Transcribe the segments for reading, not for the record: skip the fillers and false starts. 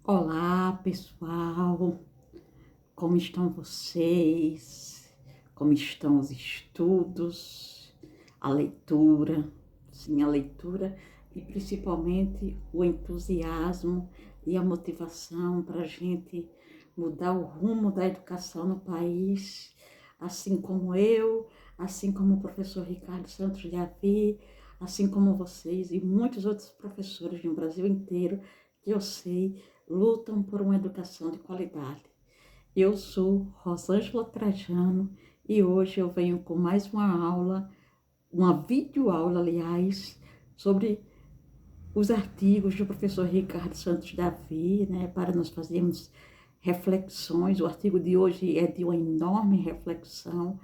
Olá, pessoal. Como estão vocês? Como estão os estudos, a leitura? Sim, a leitura e principalmente o entusiasmo e a motivação para a gente mudar o rumo da educação no país, assim como eu, assim como o professor Ricardo Santos de Avi, assim como vocês e muitos outros professores no Brasil inteiro que eu sei lutam por uma educação de qualidade. Eu sou Rosângela Trajano e hoje eu venho com mais uma aula, uma videoaula, aliás, sobre os artigos do professor Ricardo Santos Davi, né, para nós fazermos reflexões. O artigo de hoje é de uma enorme reflexão,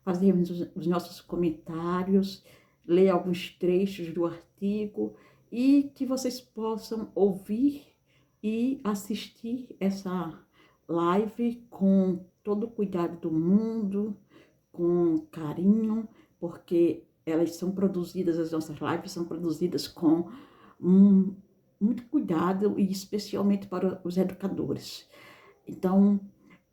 fazermos os nossos comentários, ler alguns trechos do artigo e que vocês possam ouvir e assistir essa live com todo o cuidado do mundo, com carinho, porque elas são produzidas, as nossas lives são produzidas com muito cuidado e especialmente para os educadores. Então,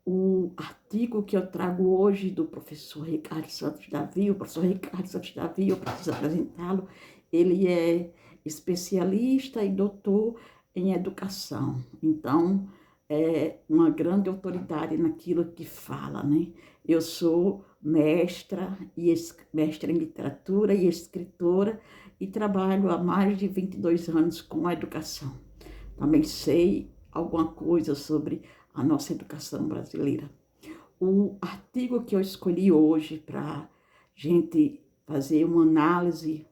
o artigo que eu trago hoje do professor Ricardo Santos Davi, o professor Ricardo Santos Davi, eu preciso apresentá-lo, ele é especialista e doutor em educação. Então, é uma grande autoridade naquilo que fala, né? Eu sou mestra em literatura e escritora e trabalho há mais de 22 anos com a educação. Também sei alguma coisa sobre a nossa educação brasileira. O artigo que eu escolhi hoje para gente fazer uma análise,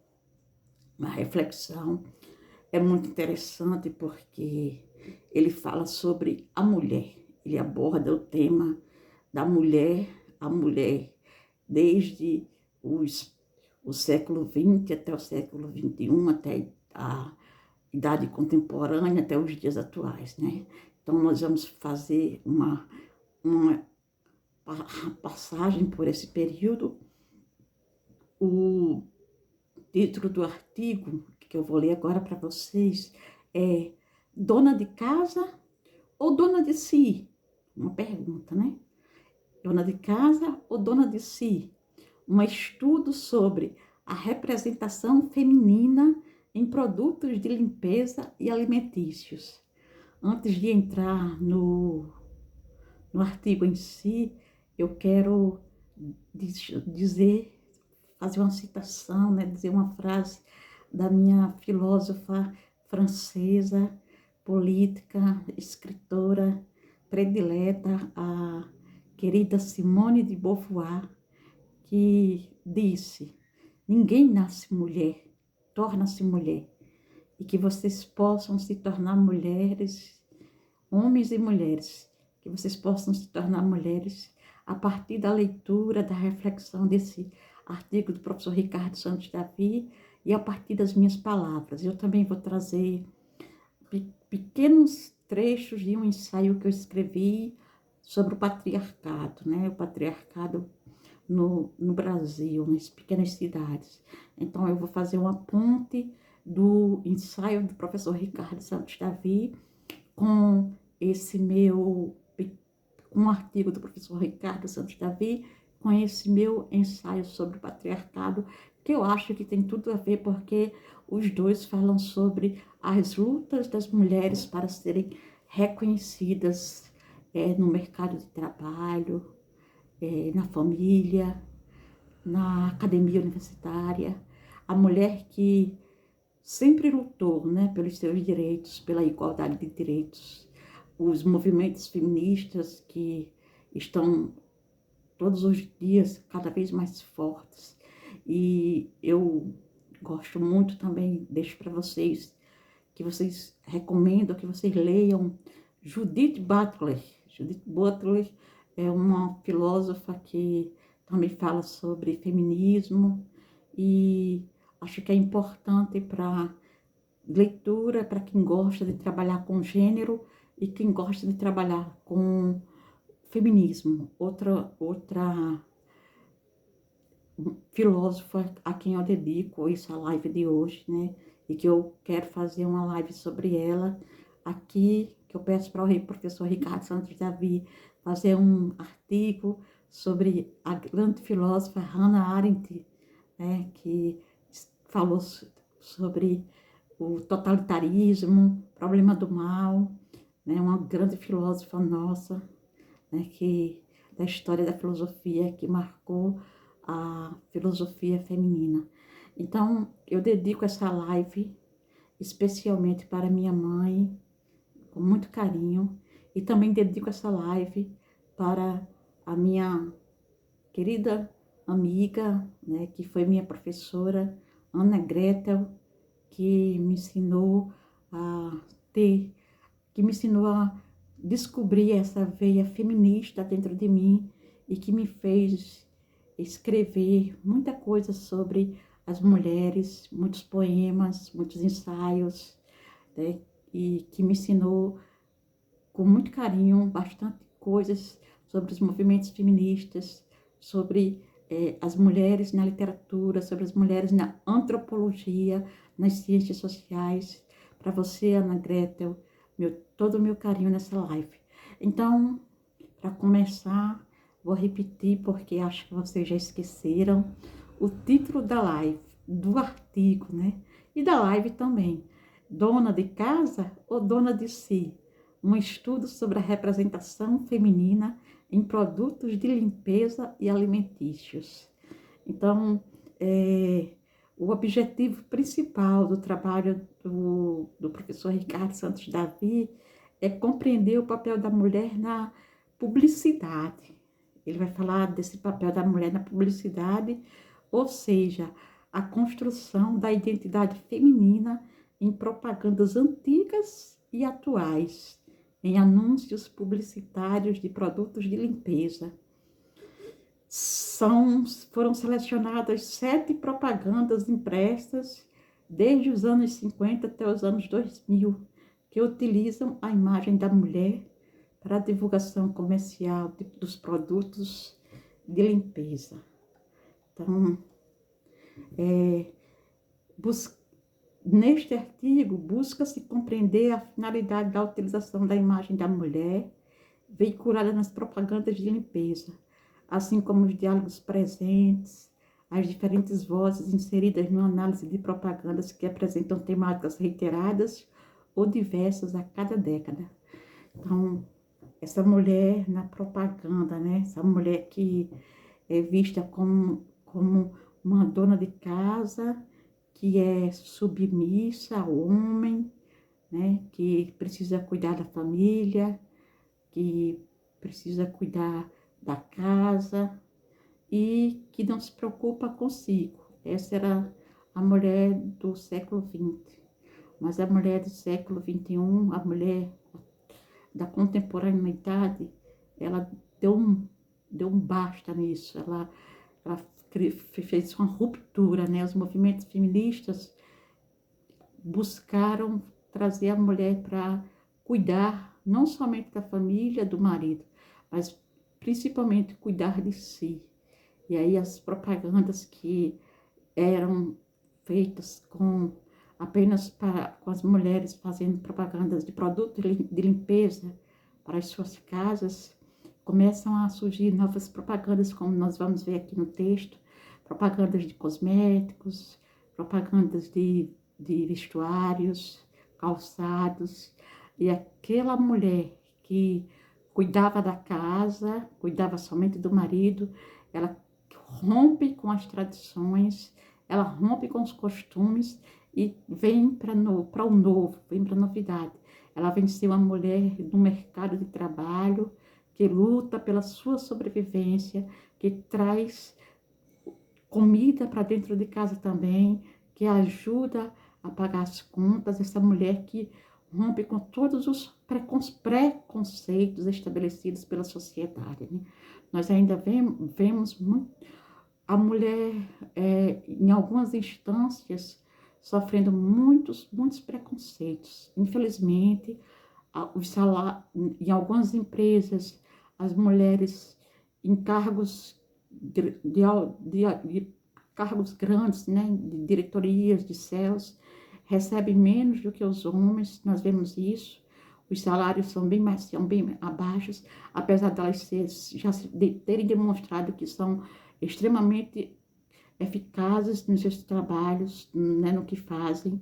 uma reflexão, é muito interessante porque ele fala sobre a mulher. Ele aborda o tema da mulher, a mulher desde o século XX até o século XXI, até a idade contemporânea, até os dias atuais, né? Então, nós vamos fazer uma passagem por esse período. O título do artigo que eu vou ler agora para vocês é Dona de Casa ou Dona de Si? Uma pergunta, né? Dona de Casa ou Dona de Si? Um estudo sobre a representação feminina em produtos de limpeza e alimentícios. Antes de entrar no artigo em si, eu quero dizer, fazer uma citação, né, dizer uma frase da minha filósofa francesa, política, escritora predileta, a querida Simone de Beauvoir, que disse: ninguém nasce mulher, torna-se mulher. E que vocês possam se tornar mulheres, homens e mulheres, que vocês possam se tornar mulheres a partir da leitura, da reflexão desse artigo do professor Ricardo Santos Davi e a partir das minhas palavras. Eu também vou trazer pequenos trechos de um ensaio que eu escrevi sobre o patriarcado, né? O patriarcado no Brasil, nas pequenas cidades. Então, eu vou fazer uma ponte do ensaio do professor Ricardo Santos Davi com esse meu, com um artigo do professor Ricardo Santos Davi, com esse meu ensaio sobre o patriarcado, que eu acho que tem tudo a ver, porque os dois falam sobre as lutas das mulheres para serem reconhecidas no mercado de trabalho, na família, na academia universitária, a mulher que sempre lutou, né, pelos seus direitos, pela igualdade de direitos, os movimentos feministas que estão todos os dias cada vez mais fortes. E eu gosto muito também, deixo para vocês, que vocês recomendam, que vocês leiam Judith Butler. Judith Butler é uma filósofa que também fala sobre feminismo e acho que é importante para leitura, para quem gosta de trabalhar com gênero e quem gosta de trabalhar com feminismo. Outra filósofa a quem eu dedico essa live de hoje, né? E que eu quero fazer uma live sobre ela aqui que eu peço para o professor Ricardo Santos Davi fazer um artigo sobre a grande filósofa Hannah Arendt, né, que falou sobre o totalitarismo, problema do mal, né, uma grande filósofa nossa, né, que da história da filosofia, que marcou a filosofia feminina. Então, eu dedico essa live especialmente para minha mãe, com muito carinho, e também dedico essa live para a minha querida amiga, né, que foi minha professora, Ana Gretel, que me ensinou a ter, que me ensinou a descobrir essa veia feminista dentro de mim e que me fez escrever muita coisa sobre as mulheres, muitos poemas, muitos ensaios, né, e que me ensinou com muito carinho bastante coisas sobre os movimentos feministas, sobre as mulheres na literatura, sobre as mulheres na antropologia, nas ciências sociais. Para você, Ana Gretel, todo o meu carinho nessa live. Então, para começar, vou repetir porque acho que vocês já esqueceram o título da live, do artigo, né? E da live também. Dona de casa ou dona de si? Um estudo sobre a representação feminina em produtos de limpeza e alimentícios. Então, o objetivo principal do trabalho do professor Ricardo Santos Davi é compreender o papel da mulher na publicidade. Ele vai falar desse papel da mulher na publicidade, ou seja, a construção da identidade feminina em propagandas antigas e atuais, em anúncios publicitários de produtos de limpeza. Foram selecionadas 7 propagandas impressas desde os anos 50 até os anos 2000, que utilizam a imagem da mulher para a divulgação comercial dos produtos de limpeza. Então, neste artigo, busca-se compreender a finalidade da utilização da imagem da mulher veiculada nas propagandas de limpeza, assim como os diálogos presentes, as diferentes vozes inseridas numa análise de propagandas que apresentam temáticas reiteradas ou diversas a cada década. Então, essa mulher na propaganda, né? Essa mulher que é vista como uma dona de casa, que é submissa ao homem, né? Que precisa cuidar da família, que precisa cuidar da casa e que não se preocupa consigo. Essa era a mulher do século XX. Mas a mulher do século XXI, a mulher da contemporaneidade, ela deu um basta nisso. Ela fez uma ruptura, né? Os movimentos feministas buscaram trazer a mulher para cuidar não somente da família, do marido, mas principalmente cuidar de si. E aí as propagandas que eram feitas apenas com as mulheres fazendo propagandas de produtos de limpeza para as suas casas, começam a surgir novas propagandas, como nós vamos ver aqui no texto, propagandas de cosméticos, propagandas de vestuários, calçados, e aquela mulher que cuidava da casa, cuidava somente do marido, ela rompe com as tradições, ela rompe com os costumes e vem para o novo, vem para a novidade. Ela vem ser uma mulher no mercado de trabalho, que luta pela sua sobrevivência, que traz comida para dentro de casa também, que ajuda a pagar as contas, essa mulher que rompe com todos os preconceitos estabelecidos pela sociedade, né? Nós ainda vemos muito a mulher, em algumas instâncias, sofrendo muitos preconceitos. Infelizmente, em algumas empresas, as mulheres em cargos de cargos grandes, né, de diretorias, de céus, recebem menos do que os homens, nós vemos isso. os salários são bem abaixos, apesar de elas terem demonstrado que são extremamente eficazes nos seus trabalhos, né, no que fazem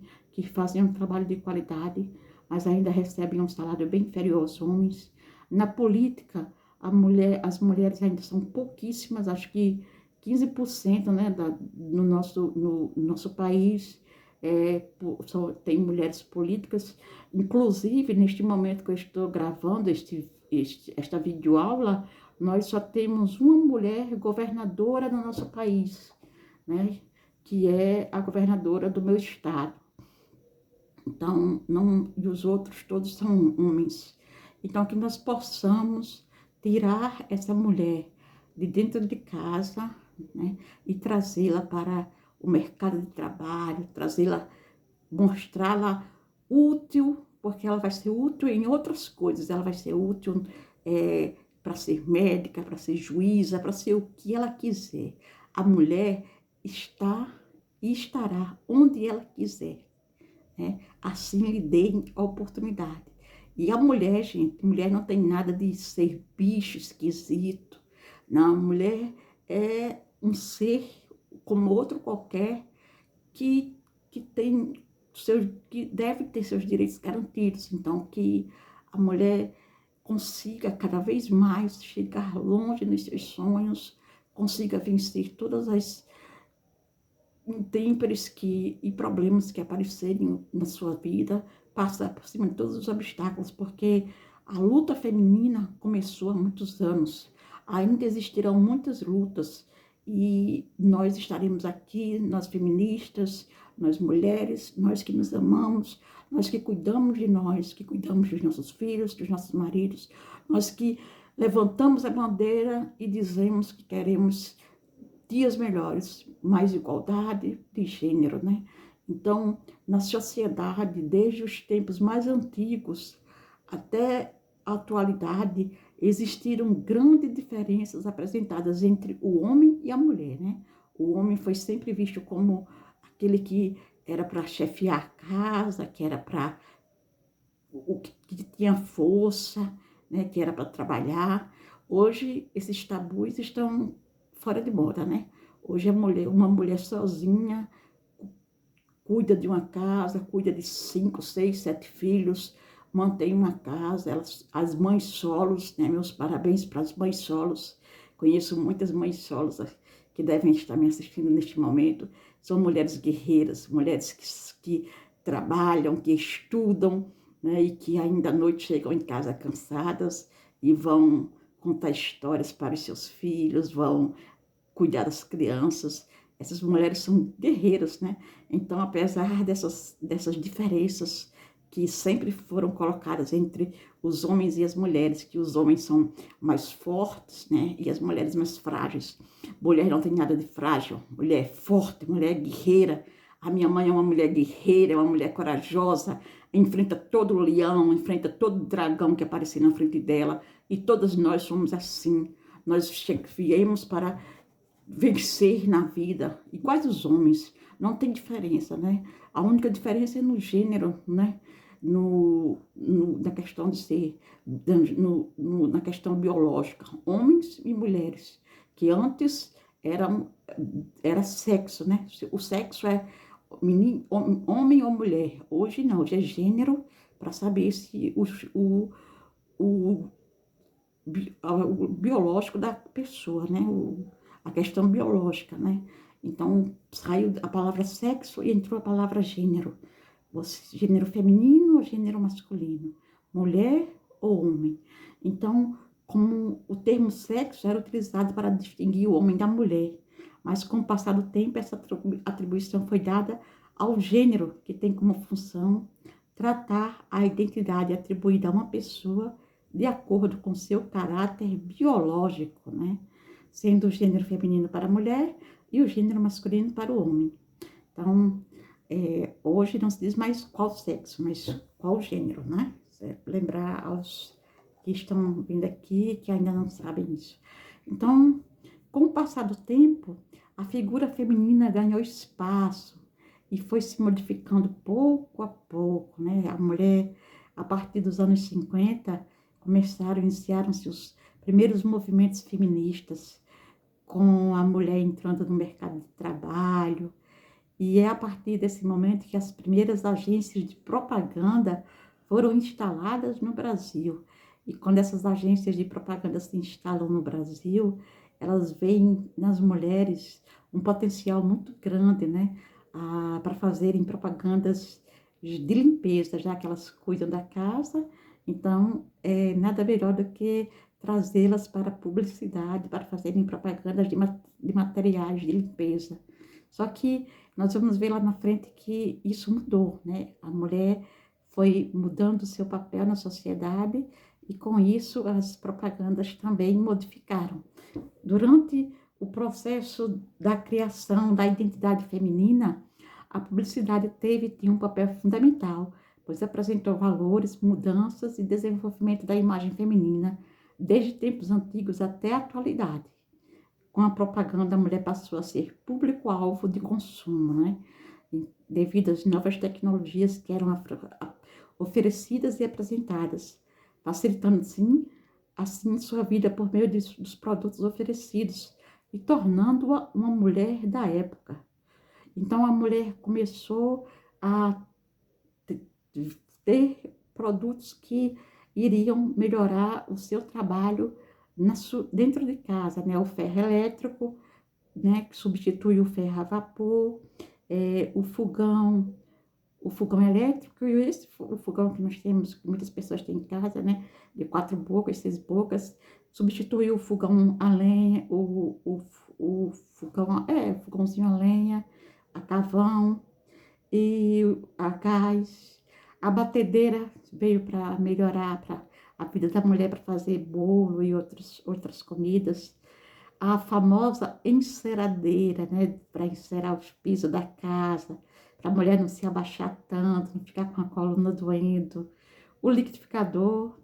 um trabalho de qualidade, mas ainda recebem um salário bem inferior aos homens. Na política, as mulheres ainda são pouquíssimas, acho que 15%, né, no nosso país só tem mulheres políticas. Inclusive, neste momento que eu estou gravando esta videoaula, nós só temos uma mulher governadora no nosso país, né, que é a governadora do meu estado. Então, não, e os outros todos são homens. Então, que nós possamos tirar essa mulher de dentro de casa, né, e trazê-la para o mercado de trabalho, trazê-la, mostrá-la útil, porque ela vai ser útil em outras coisas. Ela vai ser útil para ser médica, para ser juíza, para ser o que ela quiser. A mulher está e estará onde ela quiser, né? Assim lhe deem a oportunidade. E a mulher, gente, mulher não tem nada de ser bicho esquisito. Não, a mulher é um ser como outro qualquer que tem que deve ter seus direitos garantidos. Então, que a mulher consiga cada vez mais chegar longe nos seus sonhos, consiga vencer todas as intempéries e problemas que aparecerem na sua vida, passar por cima de todos os obstáculos, porque a luta feminina começou há muitos anos. Ainda existirão muitas lutas e nós estaremos aqui, nós feministas, nós mulheres, nós que nos amamos, nós que cuidamos de nós, que cuidamos dos nossos filhos, dos nossos maridos, nós que levantamos a bandeira e dizemos que queremos dias melhores, mais igualdade de gênero, né? Então, na sociedade, desde os tempos mais antigos até a atualidade, existiram grandes diferenças apresentadas entre o homem e a mulher, né? O homem foi sempre visto como aquele que era para chefiar a casa, que era para o que tinha força, né? Que era para trabalhar. Hoje, esses tabus estão fora de moda, né? Hoje uma mulher sozinha cuida de uma casa, cuida de 5, 6, 7 filhos, mantém uma casa, as mães solos, né? Meus parabéns para as mães solos. Conheço muitas mães solos que devem estar me assistindo neste momento. São mulheres guerreiras, mulheres que trabalham, que estudam, né? E que ainda à noite chegam em casa cansadas e vão contar histórias para os seus filhos, vão cuidar das crianças. Essas mulheres são guerreiras, né? Então, apesar dessas diferenças que sempre foram colocadas entre os homens e as mulheres, que os homens são mais fortes, né? E as mulheres mais frágeis. Mulher não tem nada de frágil, mulher é forte, mulher é guerreira. A minha mãe é uma mulher guerreira, é uma mulher corajosa, enfrenta todo o leão, enfrenta todo o dragão que aparecer na frente dela. E todas nós somos assim. Nós viemos para vencer na vida, iguais os homens, não tem diferença, né? A única diferença é no né? Na questão de ser, na questão biológica, homens e mulheres, que antes era sexo, né? O sexo é homem ou mulher. Hoje não, hoje é gênero, para saber se o biológico da pessoa, né? A questão biológica, né? Então, saiu a palavra sexo e entrou a palavra gênero. Gênero feminino ou gênero masculino? Mulher ou homem? Então, como o termo sexo era utilizado para distinguir o homem da mulher, mas com o passar do tempo, essa atribuição foi dada ao gênero, que tem como função tratar a identidade atribuída a uma pessoa de acordo com seu caráter biológico, né? Sendo o gênero feminino para a mulher e o gênero masculino para o homem. Então, hoje não se diz mais qual sexo, mas qual gênero, né? Lembrar aos que estão vindo aqui, que ainda não sabem isso. Então, com o passar do tempo, a figura feminina ganhou espaço e foi se modificando pouco a pouco, né? A mulher a partir dos anos 50, iniciaram-se os primeiros movimentos feministas, com a mulher entrando no mercado de trabalho. E é a partir desse momento que as primeiras agências de propaganda foram instaladas no Brasil. E quando essas agências de propaganda se instalam no Brasil, elas veem nas mulheres um potencial muito grande, né? Para fazerem propagandas de limpeza, já que elas cuidam da casa. Então, é nada melhor do que trazê-las para a publicidade, para fazerem propagandas de materiais de limpeza. Só que nós vamos ver lá na frente que isso mudou, né? A mulher foi mudando o seu papel na sociedade e com isso as propagandas também modificaram. Durante o processo da criação da identidade feminina, a publicidade tinha um papel fundamental, pois apresentou valores, mudanças e desenvolvimento da imagem feminina, desde tempos antigos até a atualidade. Com a propaganda, a mulher passou a ser público-alvo de consumo, né? Devido às novas tecnologias que eram oferecidas e apresentadas, facilitando, assim sua vida por meio dos produtos oferecidos e tornando-a uma mulher da época. Então, a mulher começou a ter produtos que iriam melhorar o seu trabalho dentro de casa, né? O ferro elétrico, né? Que substitui o ferro a vapor, o fogão elétrico e o fogão que nós temos, que muitas pessoas têm em casa, né? De 4 bocas, 6 bocas, substitui o fogão a lenha, o fogãozinho a lenha, a carvão e a gás. A batedeira veio para melhorar a vida da mulher, para fazer bolo e outras comidas. A famosa enceradeira, né, para encerar os pisos da casa, para a mulher não se abaixar tanto, não ficar com a coluna doendo. O liquidificador,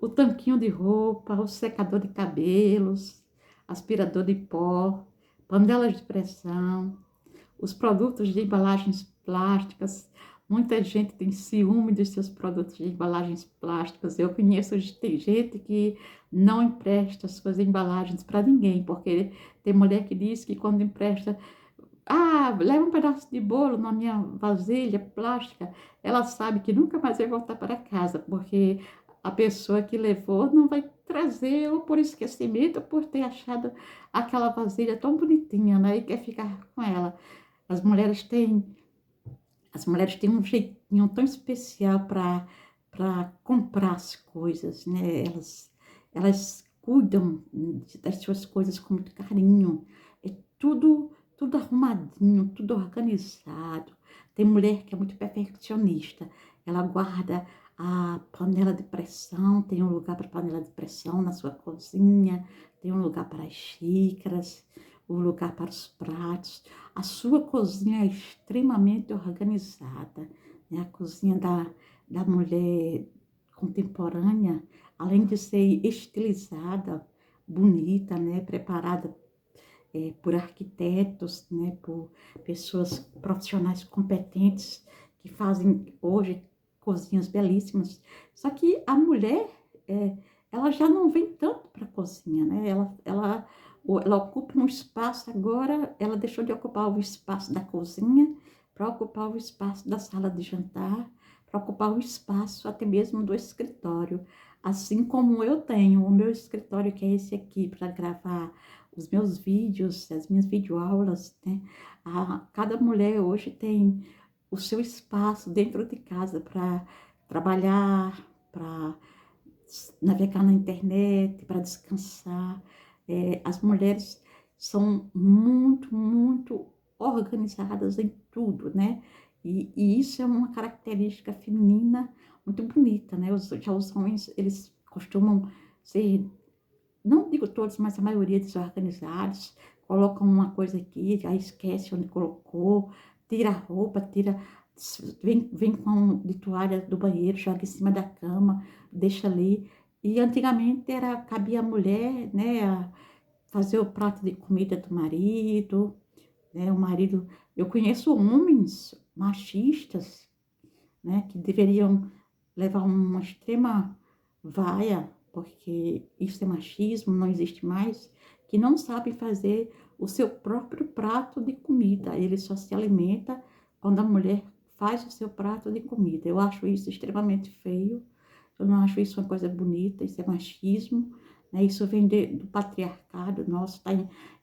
o tanquinho de roupa, o secador de cabelos, aspirador de pó, panelas de pressão, os produtos de embalagens plásticas. Muita gente tem ciúme dos seus produtos de embalagens plásticas. Eu conheço gente que não empresta suas embalagens para ninguém, porque tem mulher que diz que quando empresta, leva um pedaço de bolo na minha vasilha plástica, ela sabe que nunca mais vai voltar para casa, porque a pessoa que levou não vai trazer, ou por esquecimento, ou por ter achado aquela vasilha tão bonitinha, né, e quer ficar com ela. As mulheres têm um jeitinho tão especial para comprar as coisas, né? Elas cuidam das suas coisas com muito carinho. É tudo arrumadinho, tudo organizado. Tem mulher que é muito perfeccionista. Ela guarda a panela de pressão, tem um lugar para panela de pressão na sua cozinha, tem um lugar para as xícaras, um lugar para os pratos. A sua cozinha é extremamente organizada, né? A cozinha da mulher contemporânea, além de ser estilizada, bonita, né? Preparada por arquitetos, né? Por pessoas profissionais competentes que fazem hoje cozinhas belíssimas. Só que a mulher, ela já não vem tanto para a cozinha, né? Ela ocupa um espaço agora, ela deixou de ocupar o espaço da cozinha para ocupar o espaço da sala de jantar, para ocupar o espaço até mesmo do escritório. Assim como eu tenho o meu escritório, que é esse aqui, para gravar os meus vídeos, as minhas videoaulas, né? Cada mulher hoje tem o seu espaço dentro de casa para trabalhar, para navegar na internet, para descansar. As mulheres são muito, muito organizadas em tudo, né? E isso é uma característica feminina muito bonita, né? Já os homens, eles costumam ser, não digo todos, mas a maioria desorganizados, colocam uma coisa aqui, já esquece onde colocou, tira a roupa, vem com de toalha do banheiro, joga em cima da cama, deixa ali. E antigamente cabia a mulher, né, a fazer o prato de comida do marido, né, o marido. Eu conheço homens machistas, né, que deveriam levar uma extrema vaia, porque isso é machismo, não existe mais, que não sabem fazer o seu próprio prato de comida. Ele só se alimenta quando a mulher faz o seu prato de comida. Eu acho isso extremamente feio. Eu não acho isso uma coisa bonita, isso é machismo, né? Isso vem do patriarcado nosso, está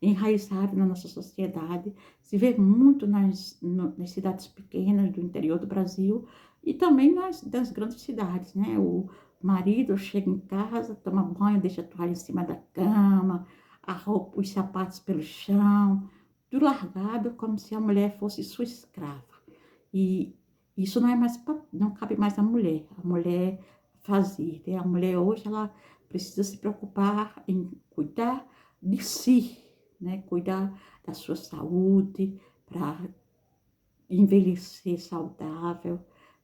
enraizado na nossa sociedade. Se vê muito nas cidades pequenas do interior do Brasil e também das grandes cidades, né? O marido chega em casa, toma banho, deixa a toalha em cima da cama, a roupa, os sapatos pelo chão, tudo largado como se a mulher fosse sua escrava. E isso não é mais, não cabe mais à mulher. A mulher fazer, né? A mulher hoje ela precisa se preocupar em cuidar de si, né? Cuidar da sua saúde, para envelhecer saudável,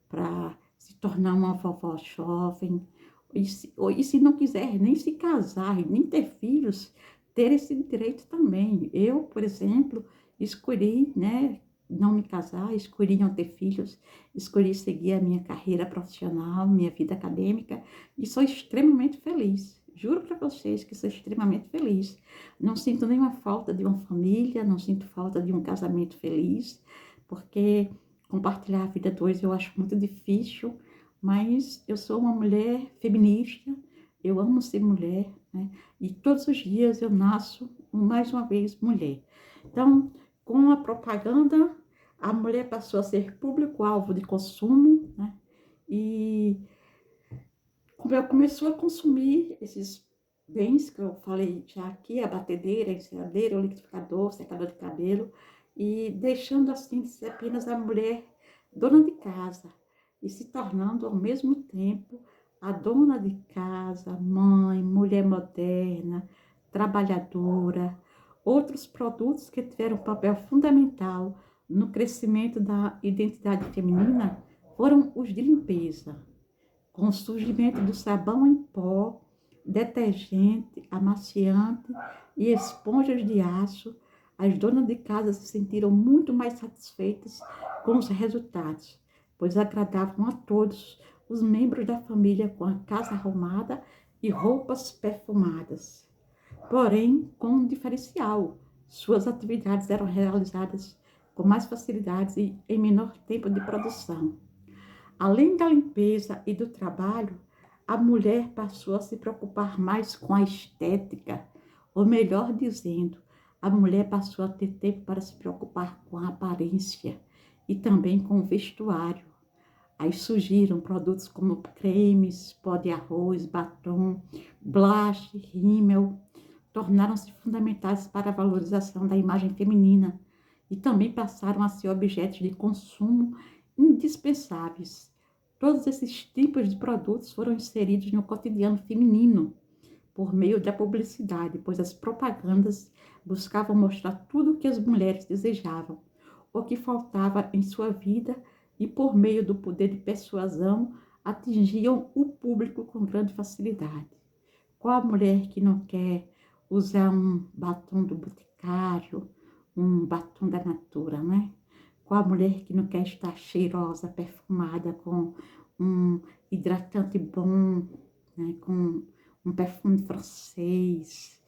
para se tornar uma vovó jovem. E se não quiser nem se casar e nem ter filhos, ter esse direito também. Eu, por exemplo, escolhi, né, não me casar, escolhi não ter filhos, escolhi seguir a minha carreira profissional, minha vida acadêmica, e sou extremamente feliz. Juro para vocês que sou extremamente feliz. Não sinto nenhuma falta de uma família, não sinto falta de um casamento feliz, porque compartilhar a vida a dois eu acho muito difícil, mas eu sou uma mulher feminista, eu amo ser mulher, né? E todos os dias eu nasço mais uma vez mulher. Então, com a propaganda, a mulher passou a ser público-alvo de consumo, né? E começou a consumir esses bens que eu falei já aqui, a batedeira, a enceradeira, o liquidificador, o secador de cabelo, e deixando assim de ser apenas a mulher dona de casa e se tornando ao mesmo tempo a dona de casa, mãe, mulher moderna, trabalhadora. Outros produtos que tiveram um papel fundamental no crescimento da identidade feminina foram os de limpeza, com o surgimento do sabão em pó, detergente, amaciante e esponjas de aço. As donas de casa se sentiram muito mais satisfeitas com os resultados, pois agradavam a todos os membros da família com a casa arrumada e roupas perfumadas. Porém, com um diferencial, suas atividades eram realizadas com mais facilidade e em menor tempo de produção. Além da limpeza e do trabalho, a mulher passou a se preocupar mais com a estética, ou melhor dizendo, a mulher passou a ter tempo para se preocupar com a aparência e também com o vestuário. Aí surgiram produtos como cremes, pó de arroz, batom, blush, rímel, tornaram-se fundamentais para a valorização da imagem feminina e também passaram a ser objetos de consumo indispensáveis. Todos esses tipos de produtos foram inseridos no cotidiano feminino por meio da publicidade, pois as propagandas buscavam mostrar tudo o que as mulheres desejavam, o que faltava em sua vida, e por meio do poder de persuasão atingiam o público com grande facilidade. Qual a mulher que não quer usar um batom do Boticário, um batom da Natura, né? Qual a mulher que não quer estar cheirosa, perfumada, com um hidratante bom, né? Com um perfume francês?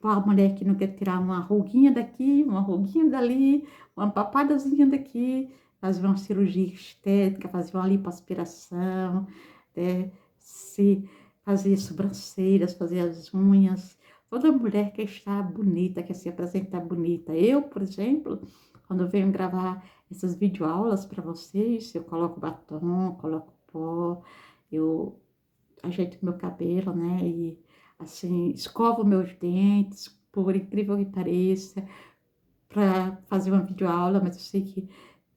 Qual a mulher que não quer tirar uma ruguinha daqui, uma ruguinha dali, uma papadazinha daqui, fazer uma cirurgia estética, fazer uma lipoaspiração, se fazer sobrancelhas, fazer as unhas. Toda mulher quer estar bonita, quer se apresentar bonita. Eu, por exemplo, quando eu venho gravar essas videoaulas para vocês, eu coloco batom, coloco pó, eu ajeito meu cabelo, né? E assim, escovo meus dentes, por incrível que pareça, para fazer uma videoaula, mas eu sei que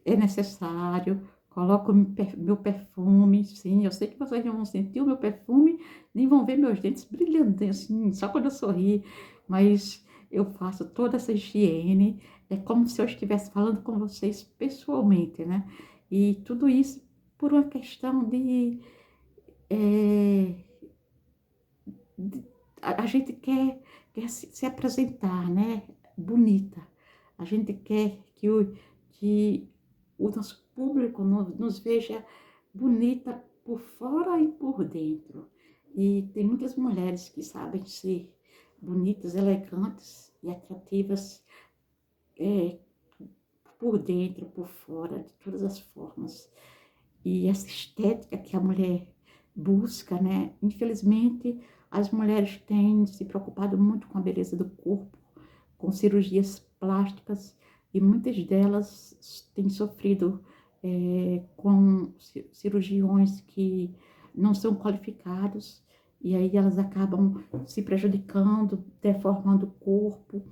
é necessário. Coloco meu perfume, sim, eu sei que vocês não vão sentir o meu perfume, nem vão ver meus dentes brilhando, assim, só quando eu sorrir, mas eu faço toda essa higiene, é como se eu estivesse falando com vocês pessoalmente, né? E tudo isso por uma questão é, a gente quer se apresentar, né? Bonita. A gente quer que o nosso público nos veja bonita por fora e por dentro. E tem muitas mulheres que sabem ser bonitas, elegantes e atrativas é, por dentro, por fora, de todas as formas. E essa estética que a mulher busca, né? Infelizmente, as mulheres têm se preocupado muito com a beleza do corpo, com cirurgias plásticas, e muitas delas têm sofrido com cirurgiões que não são qualificados, e aí elas acabam se prejudicando, deformando o corpo,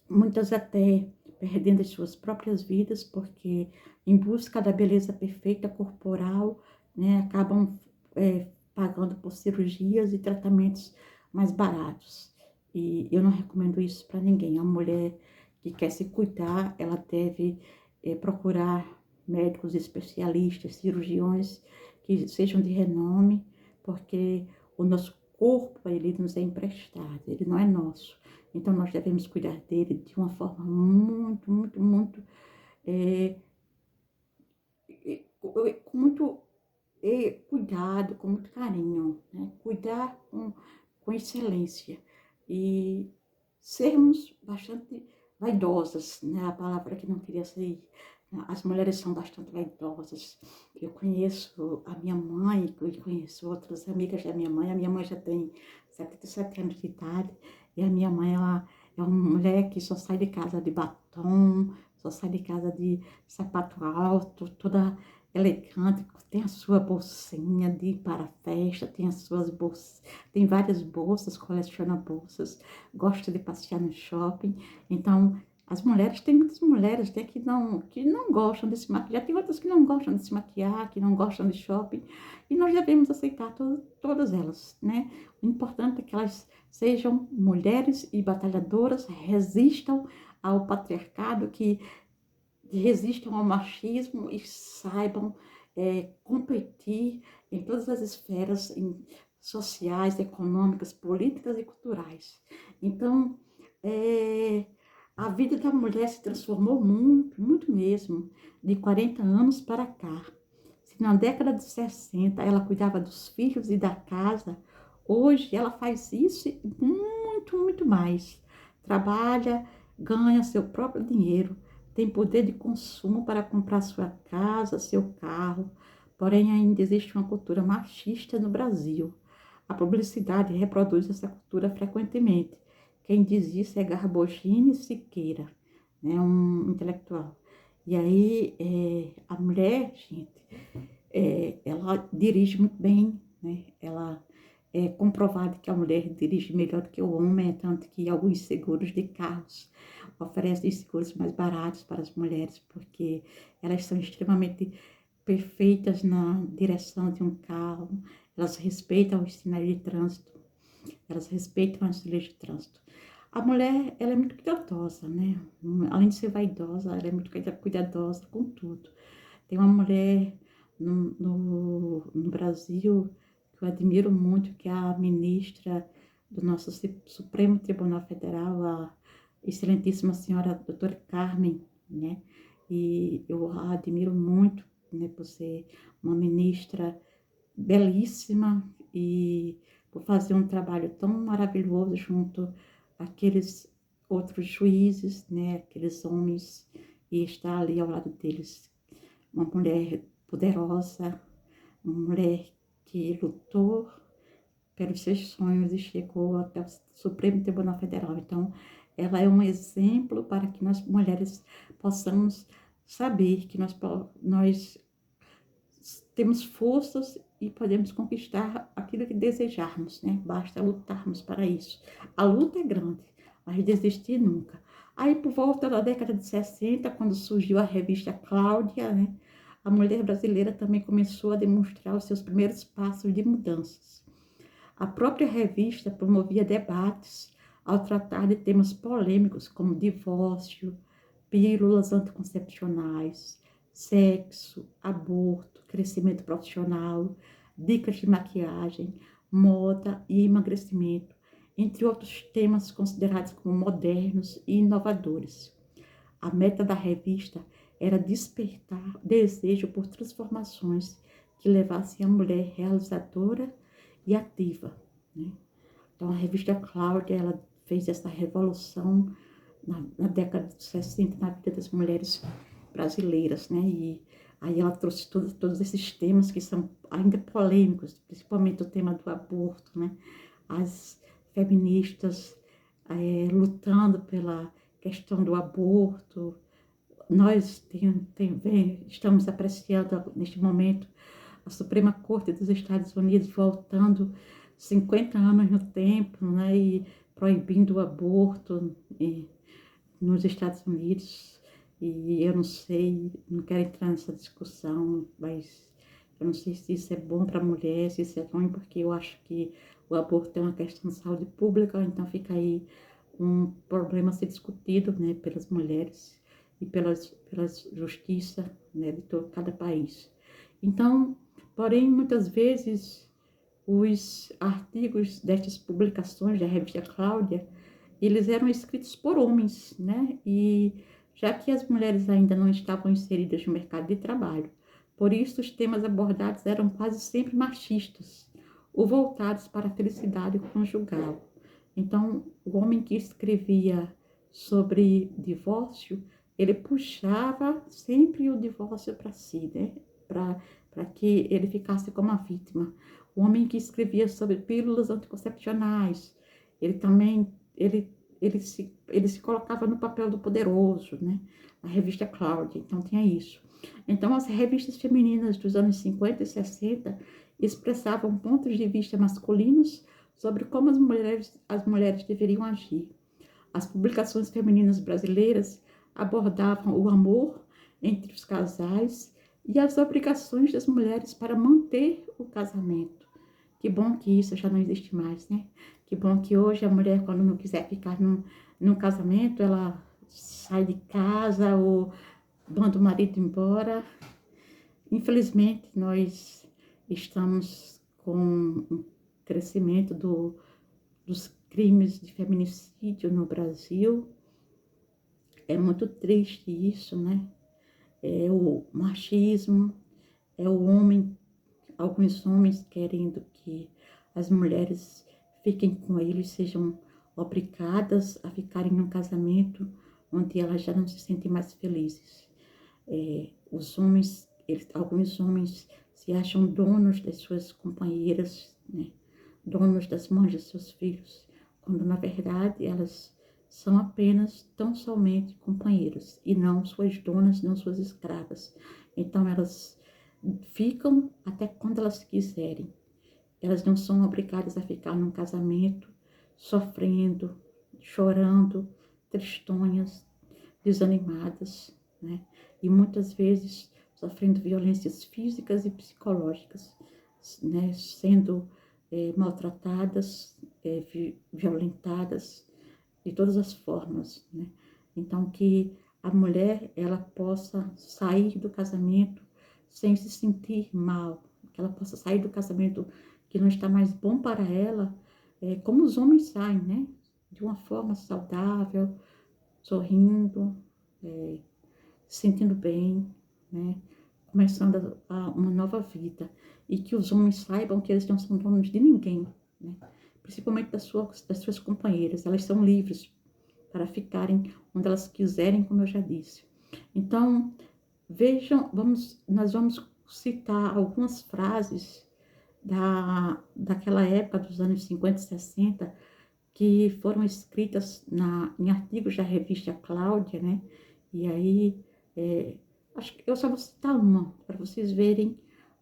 muitas até perdendo as suas próprias vidas, porque em busca da beleza perfeita corporal, né, acabam pagando por cirurgias e tratamentos mais baratos. E eu não recomendo isso para ninguém. A mulher que quer se cuidar, ela deve procurar médicos especialistas, cirurgiões que sejam de renome, porque o nosso corpo, ele nos é emprestado, ele não é nosso. Então, nós devemos cuidar dele de uma forma muito, muito, muito, com muito cuidado, com muito carinho, né? Cuidar com excelência e sermos bastante vaidosas, né? A palavra que não queria sair. As mulheres são bastante vaidosas. Eu conheço a minha mãe, eu conheço outras amigas da minha mãe. A minha mãe já tem 77 anos de idade e a minha mãe, ela é uma mulher que só sai de casa de batom, só sai de casa de sapato alto, toda elegante, tem a sua bolsinha de ir para a festa, tem as suas bolsas, tem várias bolsas, coleciona bolsas, gosta de passear no shopping. Então, as mulheres, tem muitas mulheres até que não gostam de se maquiar, tem outras que não gostam de se maquiar, que não gostam de shopping, e nós devemos aceitar todas elas, né? O importante é que elas sejam mulheres e batalhadoras, resistam ao patriarcado, que resistam ao machismo e saibam competir em todas as esferas sociais, econômicas, políticas e culturais. Então, a vida da mulher se transformou muito, muito mesmo, de 40 anos para cá. Se na década de 60 ela cuidava dos filhos e da casa, hoje ela faz isso e muito, muito mais. Trabalha, ganha seu próprio dinheiro, tem poder de consumo para comprar sua casa, seu carro, porém ainda existe uma cultura machista no Brasil. A publicidade reproduz essa cultura frequentemente. Quem diz isso é Garbogini Siqueira, né, um intelectual. E aí, a mulher, gente, ela dirige muito bem, né? Ela é comprovado que a mulher dirige melhor do que o homem, tanto que alguns seguros de carros oferecem seguros mais baratos para as mulheres, porque elas são extremamente perfeitas na direção de um carro, elas respeitam os sinais de trânsito, elas respeitam as leis de trânsito. A mulher, ela é muito cuidadosa, né? Além de ser vaidosa, ela é muito cuidadosa com tudo. Tem uma mulher no Brasil que eu admiro muito, que é a ministra do nosso Supremo Tribunal Federal, a excelentíssima senhora doutora Carmen, né? E eu a admiro muito, né, por ser uma ministra belíssima e por fazer um trabalho tão maravilhoso junto àqueles outros juízes, né, aqueles homens, e estar ali ao lado deles. Uma mulher poderosa, uma mulher que lutou pelos seus sonhos e chegou até o Supremo Tribunal Federal. Então, ela é um exemplo para que nós mulheres possamos saber que nós temos forças e podemos conquistar aquilo que desejarmos, né? Basta lutarmos para isso. A luta é grande, mas desistir nunca. Aí, por volta da década de 60, quando surgiu a revista Cláudia, né? A mulher brasileira também começou a demonstrar os seus primeiros passos de mudanças. A própria revista promovia debates ao tratar de temas polêmicos como divórcio, pílulas anticoncepcionais, sexo, aborto, crescimento profissional, dicas de maquiagem, moda e emagrecimento, entre outros temas considerados como modernos e inovadores. A meta da revista era despertar desejo por transformações que levassem a mulher realizadora e ativa, né? Então, a revista Cláudia, ela fez essa revolução na década de 60 na vida das mulheres brasileiras, né? E aí ela trouxe todos esses temas que são ainda polêmicos, principalmente o tema do aborto, né? As feministas lutando pela questão do aborto. Nós estamos apreciando neste momento a Suprema Corte dos Estados Unidos voltando 50 anos no tempo, né, e proibindo o aborto nos Estados Unidos. E eu não sei, não quero entrar nessa discussão, mas eu não sei se isso é bom para a mulher, se isso é ruim, porque eu acho que o aborto é uma questão de saúde pública, então fica aí um problema a ser discutido, né, pelas mulheres e pela justiça, né, de cada país. Então, porém, muitas vezes os artigos destas publicações da revista Cláudia, eles eram escritos por homens, né? E já que as mulheres ainda não estavam inseridas no mercado de trabalho, por isso os temas abordados eram quase sempre machistas ou voltados para a felicidade conjugal. Então, o homem que escrevia sobre divórcio, ele puxava sempre o divórcio para si, né? Para que ele ficasse como a vítima. O homem que escrevia sobre pílulas anticoncepcionais, ele também, ele se colocava no papel do poderoso, né? A revista Cláudia, então tinha isso. Então, as revistas femininas dos anos 50 e 60 expressavam pontos de vista masculinos sobre como as mulheres deveriam agir. As publicações femininas brasileiras abordavam o amor entre os casais e as obrigações das mulheres para manter o casamento. Que bom que isso já não existe mais, né? Que bom que hoje a mulher, quando não quiser ficar num casamento, ela sai de casa ou manda o marido embora. Infelizmente, nós estamos com um crescimento dos crimes de feminicídio no Brasil. É muito triste isso, né? É o machismo, é o homem, alguns homens querendo que as mulheres fiquem com eles, sejam obrigadas a ficarem num casamento onde elas já não se sentem mais felizes. Os homens, alguns homens se acham donos das suas companheiras, né? Donos das mães dos seus filhos, quando na verdade elas são apenas, tão somente companheiras e não suas donas, não suas escravas. Então elas ficam até quando elas quiserem. Elas não são obrigadas a ficar num casamento sofrendo, chorando, tristonhas, desanimadas, né? E muitas vezes sofrendo violências físicas e psicológicas, né? Sendo maltratadas, violentadas de todas as formas, né? Então, que a mulher, ela possa sair do casamento sem se sentir mal, que ela possa sair do casamento que não está mais bom para ela, como os homens saem, né? De uma forma saudável, sorrindo, se sentindo bem, né? Começando uma nova vida. E que os homens saibam que eles não são donos de ninguém, né? Principalmente das suas companheiras. Elas são livres para ficarem onde elas quiserem, como eu já disse. Então, vejam, nós vamos citar algumas frases daquela época dos anos 50 e 60 que foram escritas em artigos da revista Cláudia, né? E aí, acho que eu só vou citar uma, para vocês verem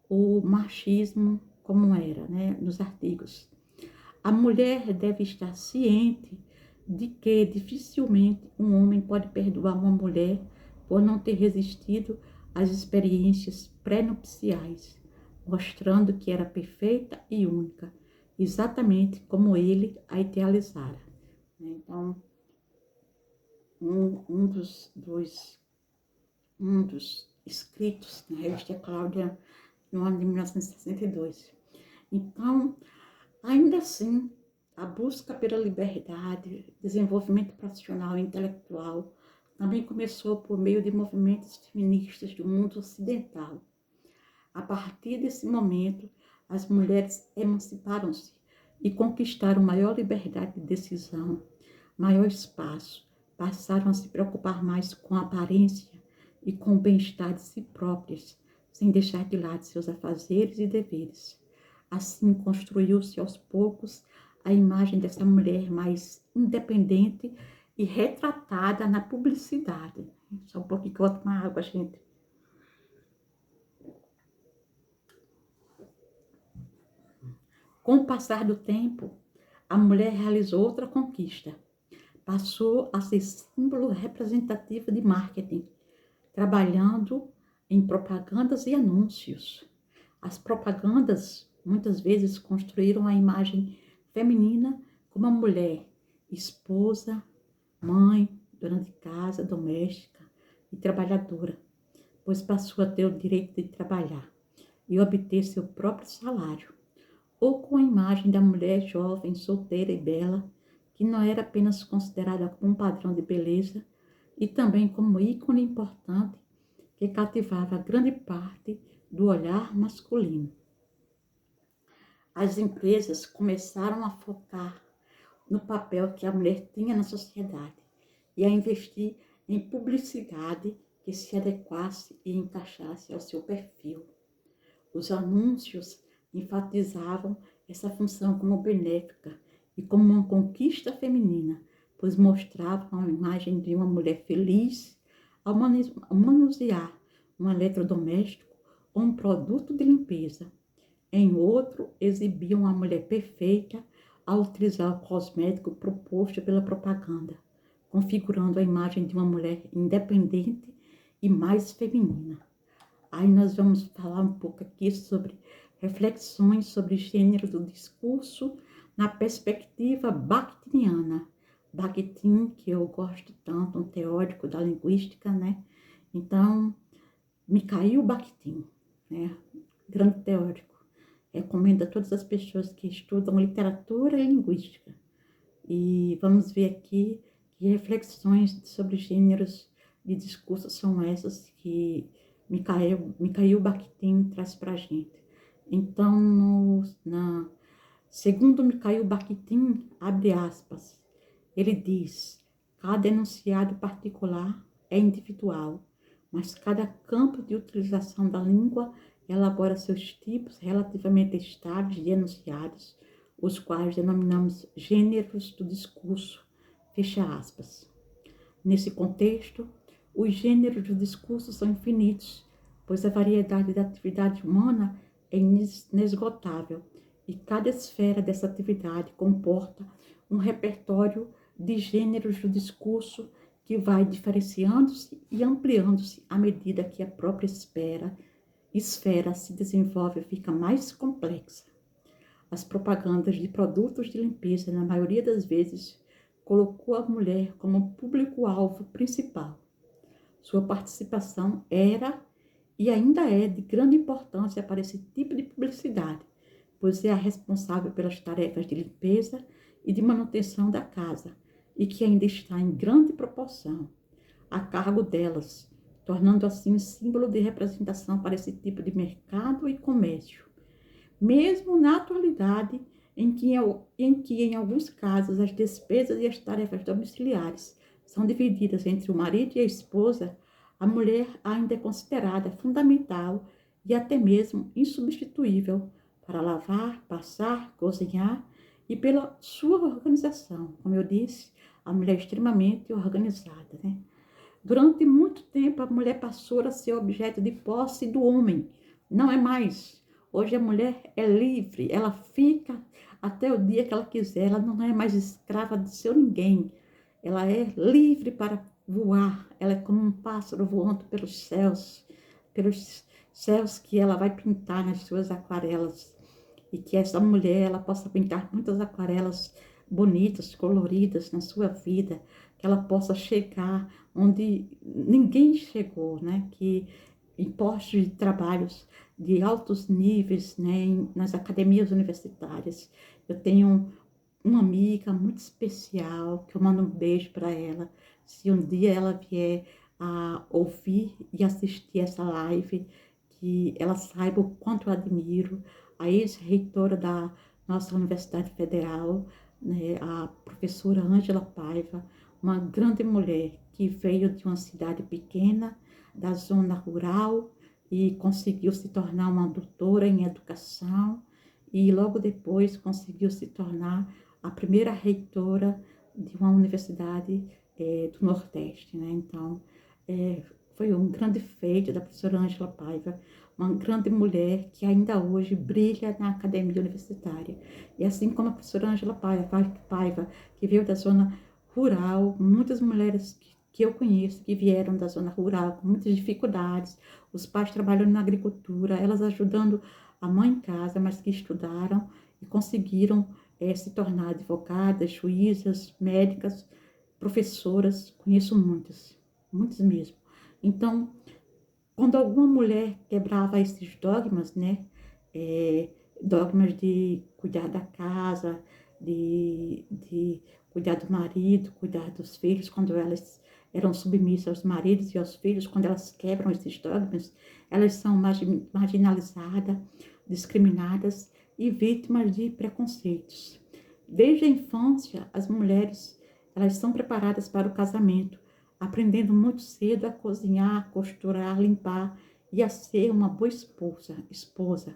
o machismo como era, né? Nos artigos. A mulher deve estar ciente de que dificilmente um homem pode perdoar uma mulher por não ter resistido às experiências pré-nupciais, mostrando que era perfeita e única, exatamente como ele a idealizara. Então, um dos escritos na revista Cláudia no ano de 1962. Então, ainda assim, a busca pela liberdade, desenvolvimento profissional e intelectual também começou por meio de movimentos feministas do mundo ocidental. A partir desse momento, as mulheres emanciparam-se e conquistaram maior liberdade de decisão, maior espaço, passaram a se preocupar mais com a aparência e com o bem-estar de si próprias, sem deixar de lado seus afazeres e deveres. Assim, construiu-se aos poucos a imagem dessa mulher mais independente e retratada na publicidade. Só um pouquinho que eu vou tomar água, gente. Com o passar do tempo, a mulher realizou outra conquista. Passou a ser símbolo representativo de marketing, trabalhando em propagandas e anúncios. As propagandas muitas vezes construíram a imagem feminina como uma mulher, esposa, mãe, dona de casa, doméstica e trabalhadora, pois passou a ter o direito de trabalhar e obter seu próprio salário, ou com a imagem da mulher jovem, solteira e bela, que não era apenas considerada como um padrão de beleza, e também como ícone importante que cativava grande parte do olhar masculino. As empresas começaram a focar no papel que a mulher tinha na sociedade e a investir em publicidade que se adequasse e encaixasse ao seu perfil. Os anúncios enfatizavam essa função como benéfica e como uma conquista feminina, pois mostravam a imagem de uma mulher feliz ao manusear um eletrodoméstico ou um produto de limpeza. Em outro, exibiam a mulher perfeita ao utilizar o cosmético proposto pela propaganda, configurando a imagem de uma mulher independente e mais feminina. Aí nós vamos falar um pouco aqui sobre reflexões sobre gênero do discurso na perspectiva bakhtiniana. Bakhtin, que eu gosto tanto, um teórico da linguística, né? Então, Mikhail Bakhtin, né? Grande teórico. Recomendo a todas as pessoas que estudam literatura e linguística. E vamos ver aqui que reflexões sobre gêneros de discurso são essas que Mikhail Bakhtin traz para a gente. Então, segundo Mikhail Bakhtin, abre aspas, ele diz: cada enunciado particular é individual, mas cada campo de utilização da língua elabora seus tipos relativamente estáveis de enunciados, os quais denominamos gêneros do discurso. Fecha aspas. Nesse contexto, os gêneros do discurso são infinitos, pois a variedade da atividade humana é inesgotável e cada esfera dessa atividade comporta um repertório de gêneros do discurso que vai diferenciando-se e ampliando-se à medida que a própria esfera se desenvolve e fica mais complexa. As propagandas de produtos de limpeza, na maioria das vezes, colocou a mulher como público-alvo principal. Sua participação era e ainda é de grande importância para esse tipo de publicidade, pois é a responsável pelas tarefas de limpeza e de manutenção da casa, e que ainda está em grande proporção a cargo delas, tornando assim um símbolo de representação para esse tipo de mercado e comércio. Mesmo na atualidade, em que em alguns casos as despesas e as tarefas domiciliares são divididas entre o marido e a esposa, a mulher ainda é considerada fundamental e até mesmo insubstituível para lavar, passar, cozinhar e pela sua organização. Como eu disse, a mulher é extremamente organizada, né? Durante muito tempo, a mulher passou a ser objeto de posse do homem. Não é mais. Hoje a mulher é livre, ela fica até o dia que ela quiser, ela não é mais escrava de seu ninguém. Ela é livre para voar, ela é como um pássaro voando pelos céus que ela vai pintar nas suas aquarelas. E que essa mulher ela possa pintar muitas aquarelas bonitas, coloridas na sua vida, que ela possa chegar onde ninguém chegou, né? Que em postos de trabalhos de altos níveis, né? Nas academias universitárias. Eu tenho uma amiga muito especial, que eu mando um beijo para ela. Se um dia ela vier a ouvir e assistir essa live, que ela saiba o quanto eu admiro a ex-reitora da nossa Universidade Federal, né, a professora Ângela Paiva, uma grande mulher que veio de uma cidade pequena, da zona rural, e conseguiu se tornar uma doutora em educação, e logo depois conseguiu se tornar a primeira reitora de uma universidade do Nordeste, né? Então, foi um grande feito da professora Ângela Paiva, uma grande mulher que ainda hoje brilha na academia universitária. E assim como a professora Ângela Paiva, que veio da zona rural, muitas mulheres que eu conheço que vieram da zona rural com muitas dificuldades, os pais trabalhando na agricultura, elas ajudando a mãe em casa, mas que estudaram e conseguiram se tornar advogadas, juízas, médicas, professoras, conheço muitas, muitas mesmo. Então, quando alguma mulher quebrava esses dogmas, né, é, dogmas de cuidar da casa, de cuidar do marido, cuidar dos filhos, quando elas eram submissas aos maridos e aos filhos, quando elas quebram esses dogmas, elas são marginalizadas, discriminadas e vítimas de preconceitos. Desde a infância, as mulheres elas são preparadas para o casamento, aprendendo muito cedo a cozinhar, costurar, limpar e a ser uma boa esposa.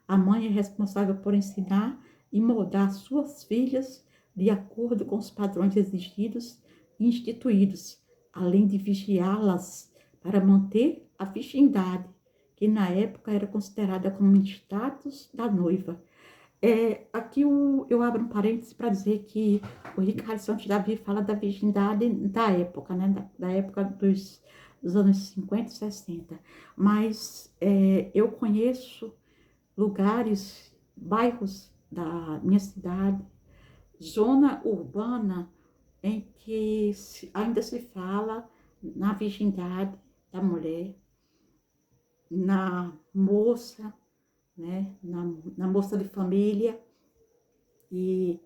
A mãe é responsável por ensinar e moldar suas filhas de acordo com os padrões exigidos e instituídos, além de vigiá-las para manter a virgindade, que na época era considerada como um status da noiva. Aqui eu abro um parênteses para dizer que o Ricardo Santos Davi fala da virgindade da época, né? Da época dos anos 50 e 60. Mas eu conheço lugares, bairros da minha cidade, zona urbana, em que ainda se fala na virgindade da mulher, na moça, né? Na moça de família. E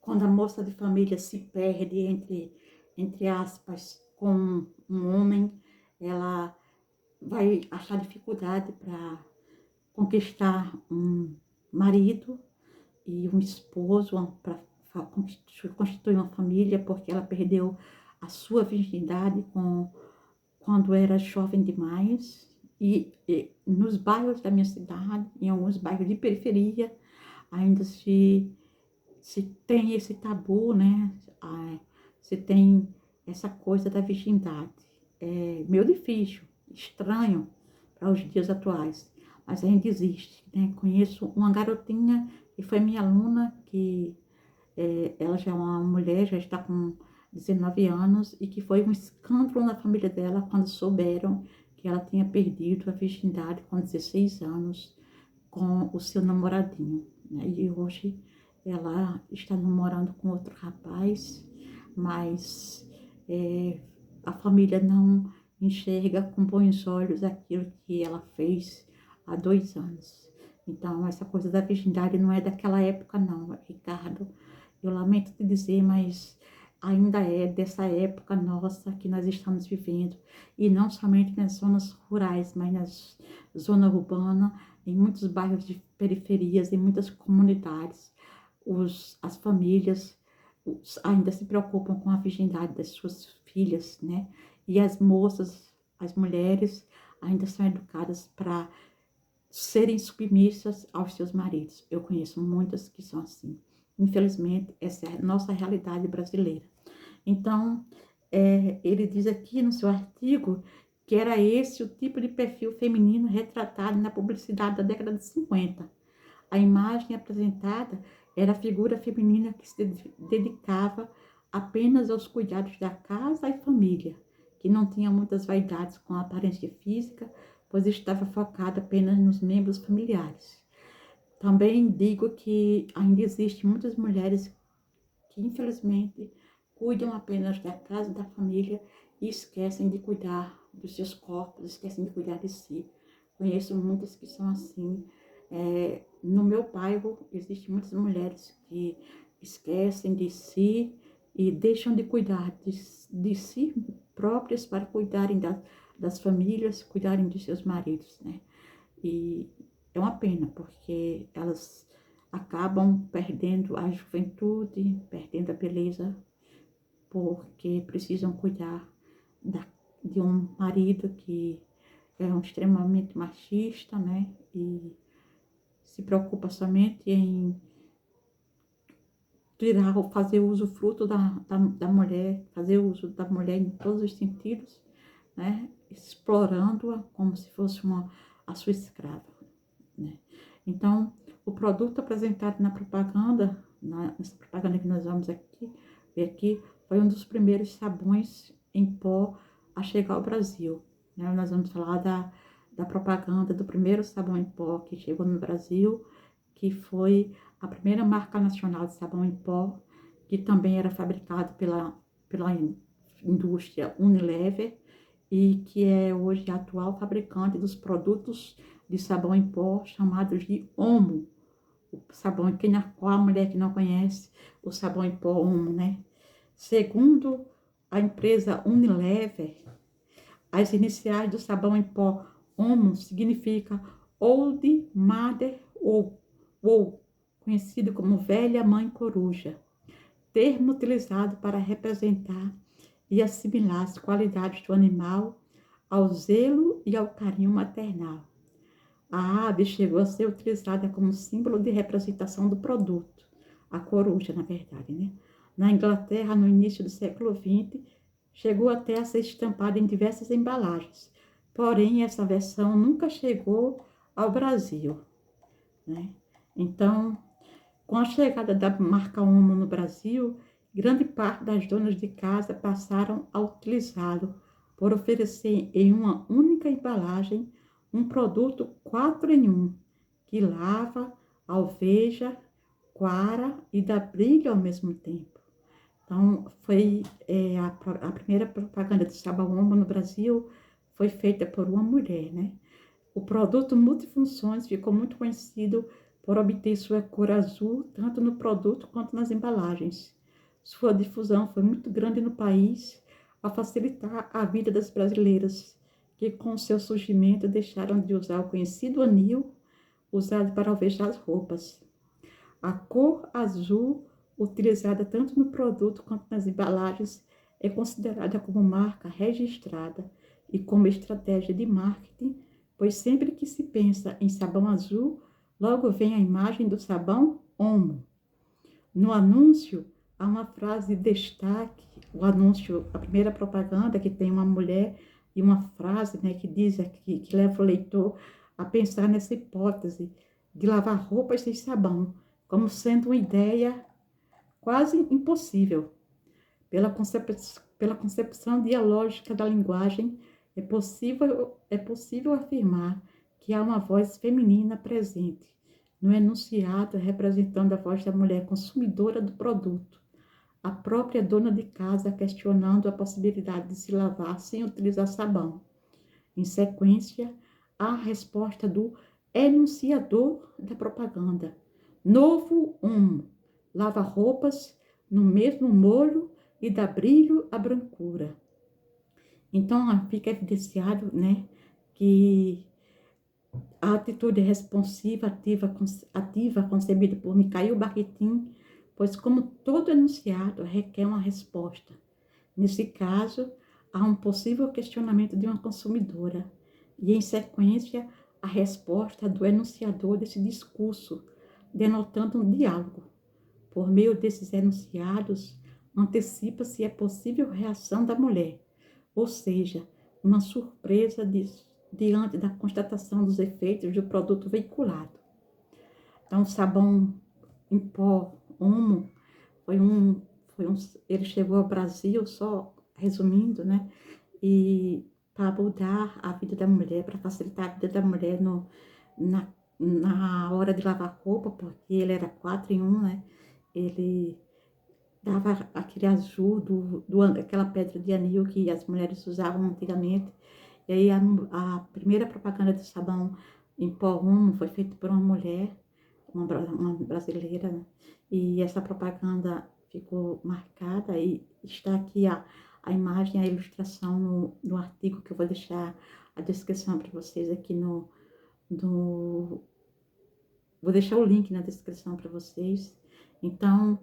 quando a moça de família se perde entre aspas, com um homem, ela vai achar dificuldade para conquistar um marido e um esposo, para constituir uma família, porque ela perdeu a sua virgindade quando era jovem demais. E nos bairros da minha cidade, em alguns bairros de periferia, ainda se tem esse tabu, né? Se tem essa coisa da virgindade. É meio difícil, estranho para os dias atuais, mas ainda existe, né? Conheço uma garotinha que foi minha aluna, que ela já é uma mulher, já está com 19 anos, e que foi um escândalo na família dela quando souberam que ela tinha perdido a virgindade com 16 anos com o seu namoradinho, né? E hoje ela está namorando com outro rapaz, mas a família não enxerga com bons olhos aquilo que ela fez há 2 anos. Então, essa coisa da virgindade não é daquela época, não, Ricardo. Eu lamento te dizer, mas ainda é dessa época nossa que nós estamos vivendo. E não somente nas zonas rurais, mas nas zonas urbanas, em muitos bairros de periferias, em muitas comunidades. As famílias ainda se preocupam com a virgindade das suas filhas, né? E as moças, as mulheres, ainda são educadas para serem submissas aos seus maridos. Eu conheço muitas que são assim. Infelizmente, essa é a nossa realidade brasileira. Então, ele diz aqui no seu artigo que era esse o tipo de perfil feminino retratado na publicidade da década de 50. A imagem apresentada era a figura feminina que se dedicava apenas aos cuidados da casa e família, que não tinha muitas vaidades com a aparência física, pois estava focada apenas nos membros familiares. Também digo que ainda existem muitas mulheres que, infelizmente, cuidam apenas da casa e da família e esquecem de cuidar dos seus corpos, esquecem de cuidar de si. Conheço muitas que são assim. No meu bairro, existem muitas mulheres que esquecem de si e deixam de cuidar de si próprias para cuidarem das famílias, cuidarem de seus maridos, né? E é uma pena, porque elas acabam perdendo a juventude, perdendo a beleza, porque precisam cuidar de um marido que é um extremamente machista, né? E se preocupa somente em tirar ou fazer uso fruto da mulher, fazer uso da mulher em todos os sentidos, né? Explorando-a como se fosse a sua escrava, né? Então, o produto apresentado na propaganda, nessa propaganda que nós vamos ver aqui, foi um dos primeiros sabões em pó a chegar ao Brasil, né? Nós vamos falar da propaganda do primeiro sabão em pó que chegou no Brasil, que foi a primeira marca nacional de sabão em pó, que também era fabricado pela indústria Unilever e que é hoje a atual fabricante dos produtos de sabão em pó chamados de Omo. O sabão, qual a mulher que não conhece o sabão em pó Omo, né? Segundo a empresa Unilever, as iniciais do sabão em pó Omo significa Old Mother ou conhecido como Velha Mãe Coruja, termo utilizado para representar e assimilar as qualidades do animal ao zelo e ao carinho maternal. A ave chegou a ser utilizada como símbolo de representação do produto, a coruja, na verdade, né? Na Inglaterra, no início do século XX, chegou até a ser estampada em diversas embalagens. Porém, essa versão nunca chegou ao Brasil, né? Então, com a chegada da marca Omo no Brasil, grande parte das donas de casa passaram a utilizá-lo por oferecer em uma única embalagem um produto 4 em 1, que lava, alveja, coara e dá brilho ao mesmo tempo. Então, foi a primeira propaganda de sabão Omo no Brasil foi feita por uma mulher, né? O produto multifunções ficou muito conhecido por obter sua cor azul, tanto no produto quanto nas embalagens. Sua difusão foi muito grande no país, a facilitar a vida das brasileiras, que com seu surgimento deixaram de usar o conhecido anil usado para alvejar as roupas. A cor azul, utilizada tanto no produto quanto nas embalagens, é considerada como marca registrada e como estratégia de marketing, pois sempre que se pensa em sabão azul, logo vem a imagem do sabão Omo. No anúncio, há uma frase de destaque, o anúncio, a primeira propaganda, que tem uma mulher e uma frase, né, que diz aqui, que leva o leitor a pensar nessa hipótese de lavar roupas sem sabão, como sendo uma ideia quase impossível. Pela concepção dialógica da linguagem, é possível afirmar que há uma voz feminina presente no enunciado representando a voz da mulher consumidora do produto, a própria dona de casa questionando a possibilidade de se lavar sem utilizar sabão. Em sequência, a resposta do enunciador da propaganda. Novo lava roupas no mesmo molho e dá brilho à brancura. Então, fica evidenciado, né, que a atitude responsiva ativa concebida por Mikhail Bakhtin, pois como todo enunciado requer uma resposta. Nesse caso, há um possível questionamento de uma consumidora e, em sequência, a resposta do enunciador desse discurso, denotando um diálogo. Por meio desses enunciados, antecipa-se a possível reação da mulher, ou seja, uma surpresa diante da constatação dos efeitos do produto veiculado. Então, o sabão em pó Omo ele chegou ao Brasil, só resumindo, né? E para mudar a vida da mulher, para facilitar a vida da mulher na hora de lavar roupa, porque ele era 4 em 1, né? Ele dava aquele azul aquela pedra de anil que as mulheres usavam antigamente. E aí a primeira propaganda de sabão em pó Omo foi feita por uma mulher, uma brasileira, né? E essa propaganda ficou marcada e está aqui a imagem, a ilustração no artigo que eu vou deixar a descrição para vocês aqui no... Vou deixar o link na descrição para vocês. Então,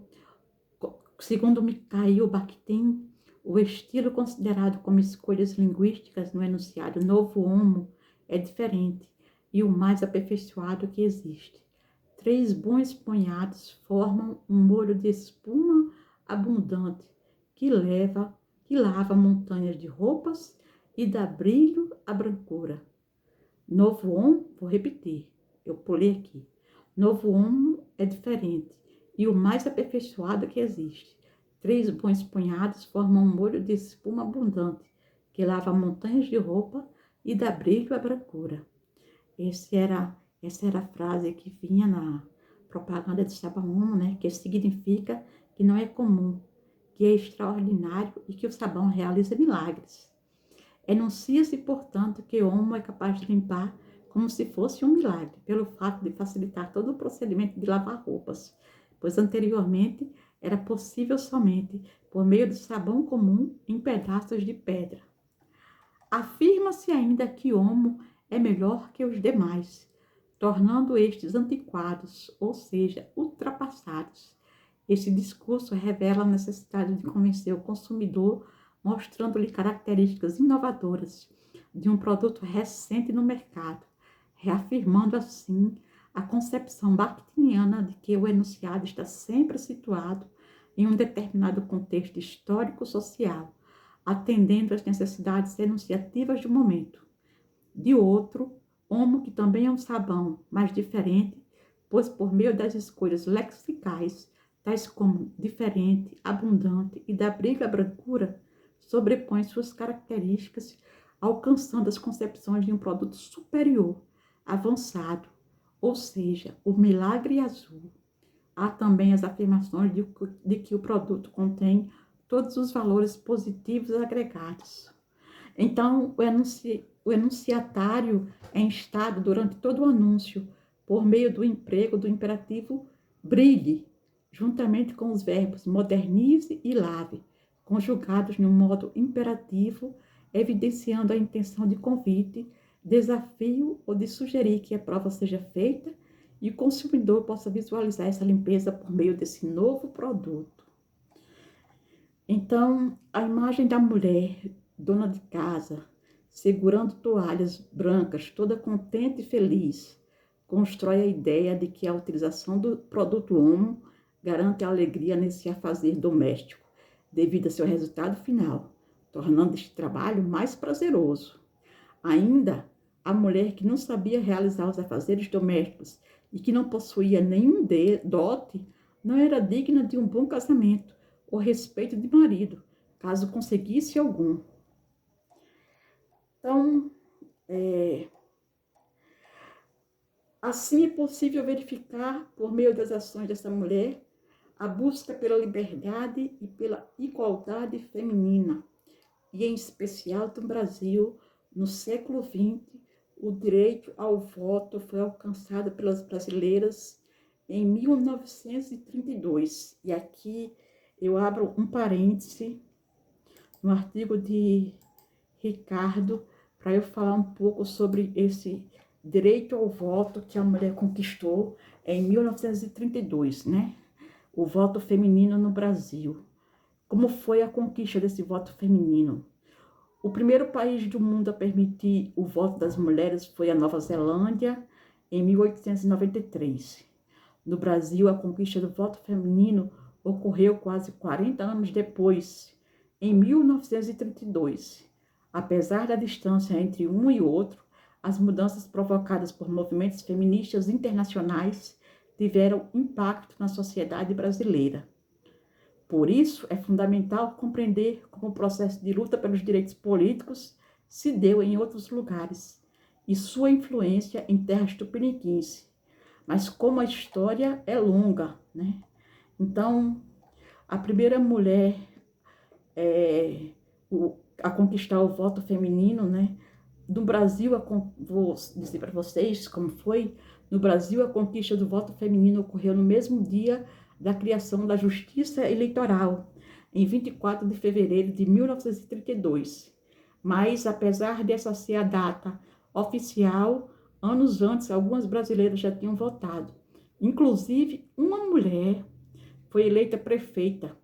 segundo Mikhail Bakhtin, o estilo considerado como escolhas linguísticas no enunciado novo homo é diferente e o mais aperfeiçoado que existe. 3 bons punhados formam um molho de espuma abundante que lava montanhas de roupas e dá brilho à brancura. Novo homo, vou repetir, eu pulei aqui. Novo homo é diferente e o mais aperfeiçoado que existe. 3 bons punhados formam um molho de espuma abundante que lava montanhas de roupa e dá brilho à brancura. Essa era a frase que vinha na propaganda de sabão homo, né? Que significa que não é comum, que é extraordinário e que o sabão realiza milagres. Enuncia-se, portanto, que o homo é capaz de limpar como se fosse um milagre, pelo fato de facilitar todo o procedimento de lavar roupas, pois anteriormente era possível somente por meio do sabão comum em pedaços de pedra. Afirma-se ainda que homo é melhor que os demais, tornando estes antiquados, ou seja, ultrapassados. Esse discurso revela a necessidade de convencer o consumidor, mostrando-lhe características inovadoras de um produto recente no mercado, reafirmando assim a concepção bakhtiniana de que o enunciado está sempre situado em um determinado contexto histórico-social, atendendo às necessidades enunciativas do momento. De outro, homo, que também é um sabão, mas diferente, pois por meio das escolhas lexicais, tais como diferente, abundante e da brilho à brancura, sobrepõe suas características, alcançando as concepções de um produto superior, avançado, ou seja, o milagre azul. Há também as afirmações de que o produto contém todos os valores positivos agregados. Então, o enunciatário é instado durante todo o anúncio, por meio do emprego do imperativo brilhe, juntamente com os verbos modernize e lave, conjugados no modo imperativo, evidenciando a intenção de convite, desafio ou de sugerir que a prova seja feita e o consumidor possa visualizar essa limpeza por meio desse novo produto. Então, a imagem da mulher, dona de casa, segurando toalhas brancas, toda contente e feliz, constrói a ideia de que a utilização do produto homo garante a alegria nesse afazer doméstico, devido a seu resultado final, tornando este trabalho mais prazeroso. Ainda, a mulher que não sabia realizar os afazeres domésticos e que não possuía nenhum dote, não era digna de um bom casamento ou respeito de marido, caso conseguisse algum. Então, assim é possível verificar, por meio das ações dessa mulher, a busca pela liberdade e pela igualdade feminina, e em especial no Brasil, no século XX, o direito ao voto foi alcançado pelas brasileiras em 1932. E aqui eu abro um parêntese no artigo de Ricardo, para eu falar um pouco sobre esse direito ao voto que a mulher conquistou em 1932, né? O voto feminino no Brasil. Como foi a conquista desse voto feminino? O primeiro país do mundo a permitir o voto das mulheres foi a Nova Zelândia, em 1893. No Brasil, a conquista do voto feminino ocorreu quase 40 anos depois, em 1932. Apesar da distância entre um e outro, as mudanças provocadas por movimentos feministas internacionais tiveram impacto na sociedade brasileira. Por isso, é fundamental compreender como o processo de luta pelos direitos políticos se deu em outros lugares e sua influência em terras tupiniquins. Mas como a história é longa, né? Então, a primeira mulher a conquistar o voto feminino, né? Do Brasil, vou dizer para vocês como foi, No Brasil, a conquista do voto feminino ocorreu no mesmo dia da criação da Justiça Eleitoral, em 24 de fevereiro de 1932. Mas, apesar dessa ser a data oficial, anos antes, algumas brasileiras já tinham votado. Inclusive, uma mulher foi eleita prefeita,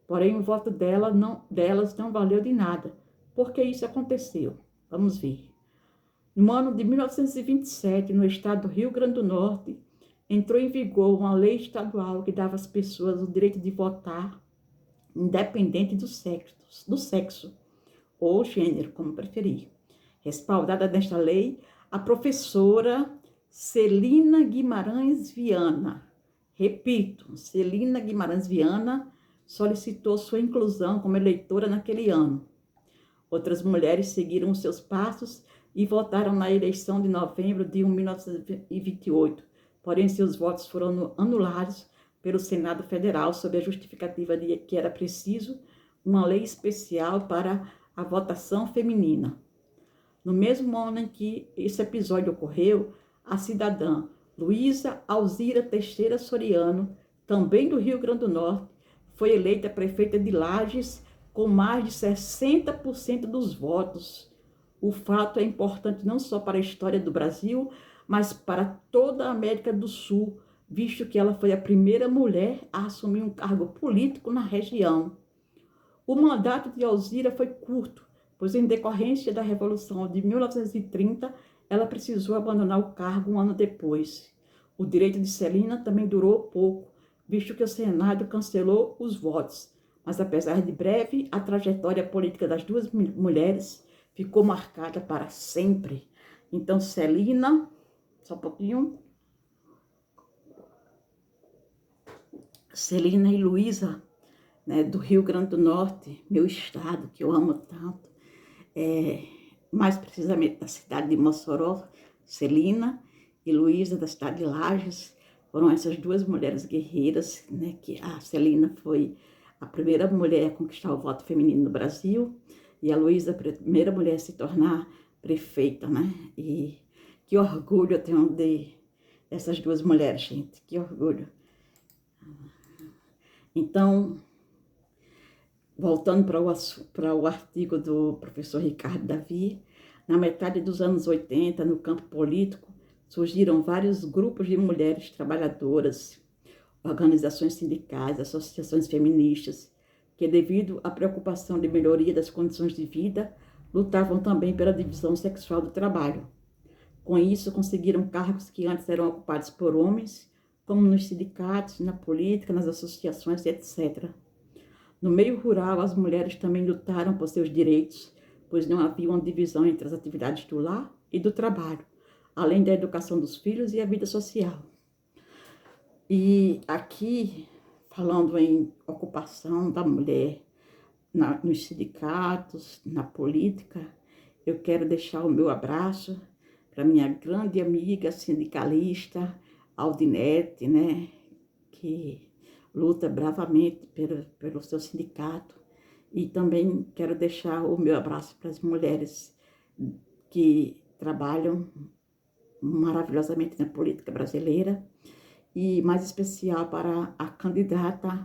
porém o voto delas não valeu de nada. Por que isso aconteceu? Vamos ver. No ano de 1927, no estado do Rio Grande do Norte, entrou em vigor uma lei estadual que dava às pessoas o direito de votar, independente do sexo ou gênero, como preferir. Respaldada nesta lei, a professora Celina Guimarães Viana, repito, Celina Guimarães Viana, solicitou sua inclusão como eleitora naquele ano. Outras mulheres seguiram os seus passos e votaram na eleição de novembro de 1928, porém seus votos foram anulados pelo Senado Federal sob a justificativa de que era preciso uma lei especial para a votação feminina. No mesmo ano em que esse episódio ocorreu, a cidadã Luísa Alzira Teixeira Soriano, também do Rio Grande do Norte, foi eleita prefeita de Lages com mais de 60% dos votos. O fato é importante não só para a história do Brasil, mas para toda a América do Sul, visto que ela foi a primeira mulher a assumir um cargo político na região. O mandato de Alzira foi curto, pois em decorrência da Revolução de 1930, ela precisou abandonar o cargo um ano depois. O direito de Celina também durou pouco, visto que o Senado cancelou os votos. Mas apesar de breve, a trajetória política das duas mulheres ficou marcada para sempre. Então, Celina, só um pouquinho. Celina e Luísa, né, do Rio Grande do Norte, meu estado, que eu amo tanto, mais precisamente da cidade de Mossoró, Celina e Luísa, da cidade de Lages, foram essas duas mulheres guerreiras, né, que a Celina foi a primeira mulher a conquistar o voto feminino no Brasil, e a Luísa, a primeira mulher a se tornar prefeita, né? E que orgulho eu tenho dessas duas mulheres, gente, que orgulho. Então, voltando para o artigo do professor Ricardo Davi, na metade dos anos 80, no campo político, surgiram vários grupos de mulheres trabalhadoras, organizações sindicais, associações feministas, que devido à preocupação de melhoria das condições de vida, lutavam também pela divisão sexual do trabalho. Com isso, conseguiram cargos que antes eram ocupados por homens, como nos sindicatos, na política, nas associações, etc. No meio rural, as mulheres também lutaram por seus direitos, pois não havia uma divisão entre as atividades do lar e do trabalho, além da educação dos filhos e a vida social. E aqui, falando em ocupação da mulher nos sindicatos, na política, eu quero deixar o meu abraço para minha grande amiga sindicalista, Aldinete, né, que luta bravamente pelo seu sindicato. E também quero deixar o meu abraço para as mulheres que trabalham maravilhosamente na política brasileira, e mais especial para a candidata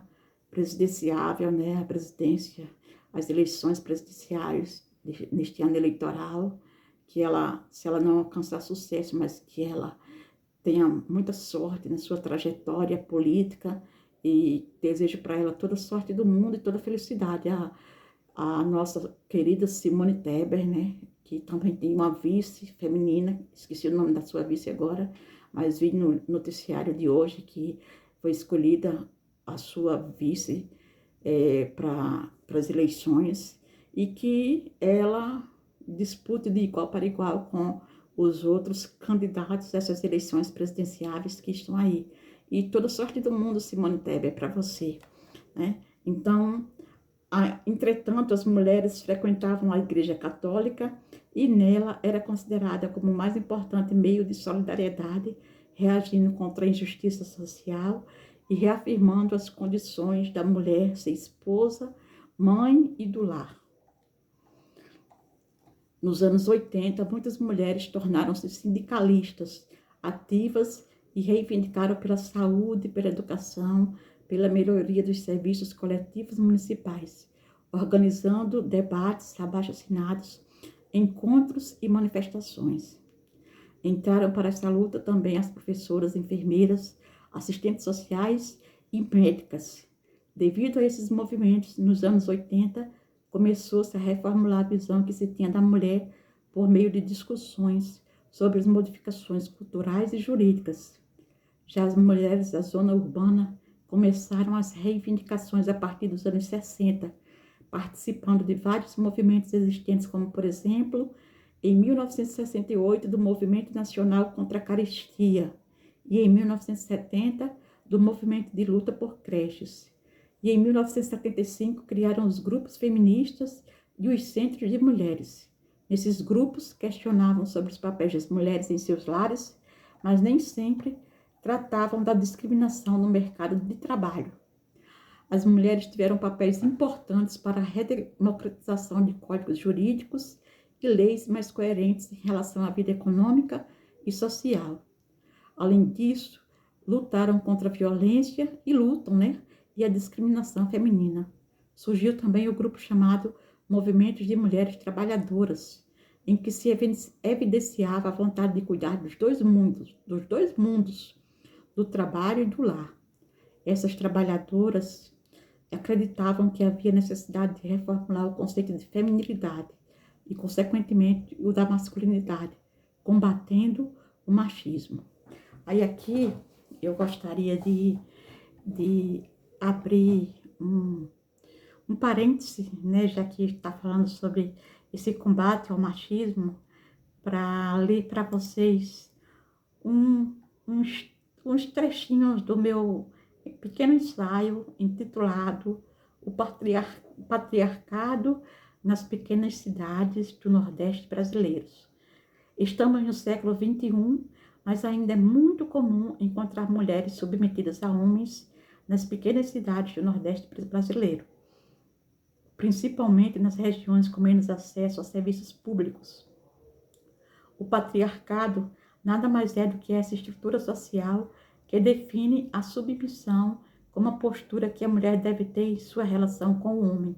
presidenciável, né, à presidência, às eleições presidenciais neste ano eleitoral, que ela, se ela não alcançar sucesso, mas que ela tenha muita sorte na sua trajetória política, e desejo para ela toda a sorte do mundo e toda a felicidade. A nossa querida Simone Tebet, né, que também tem uma vice feminina, esqueci o nome da sua vice agora, mas vi no noticiário de hoje que foi escolhida a sua vice para as eleições, e que ela dispute de igual para igual com os outros candidatos dessas eleições presidenciáveis que estão aí. E toda sorte do mundo, Simone Tebet, para você, né? Então, entretanto, as mulheres frequentavam a Igreja Católica e nela era considerada como o mais importante meio de solidariedade, reagindo contra a injustiça social e reafirmando as condições da mulher ser esposa, mãe e do lar. Nos anos 80, muitas mulheres tornaram-se sindicalistas, ativas e reivindicaram pela saúde, pela educação, pela melhoria dos serviços coletivos municipais, organizando debates abaixo-assinados, encontros e manifestações. Entraram para essa luta também as professoras, enfermeiras, assistentes sociais e médicas. Devido a esses movimentos, nos anos 80, começou-se a reformular a visão que se tinha da mulher por meio de discussões sobre as modificações culturais e jurídicas. Já as mulheres da zona urbana começaram as reivindicações a partir dos anos 60, participando de vários movimentos existentes, como, por exemplo, em 1968, do Movimento Nacional contra a Carestia, e em 1970, do Movimento de Luta por Creches. E em 1975, criaram os grupos feministas e os centros de mulheres. Nesses grupos, questionavam sobre os papéis das mulheres em seus lares, mas nem sempre tratavam da discriminação no mercado de trabalho. As mulheres tiveram papéis importantes para a redemocratização de códigos jurídicos e leis mais coerentes em relação à vida econômica e social. Além disso, lutaram contra a violência e lutam, e a discriminação feminina. Surgiu também o grupo chamado Movimentos de Mulheres Trabalhadoras, em que se evidenciava a vontade de cuidar dos dois mundos, do trabalho e do lar. Essas trabalhadoras acreditavam que havia necessidade de reformular o conceito de feminilidade e, consequentemente, o da masculinidade, combatendo o machismo. Aí aqui eu gostaria de abrir um parêntese, já que está falando sobre esse combate ao machismo, para ler para vocês uns trechinhos do meu pequeno ensaio intitulado O Patriarcado nas Pequenas Cidades do Nordeste Brasileiros. Estamos no século XXI, mas ainda é muito comum encontrar mulheres submetidas a homens nas pequenas cidades do Nordeste brasileiro, principalmente nas regiões com menos acesso a serviços públicos. O patriarcado nada mais é do que essa estrutura social que define a submissão como a postura que a mulher deve ter em sua relação com o homem,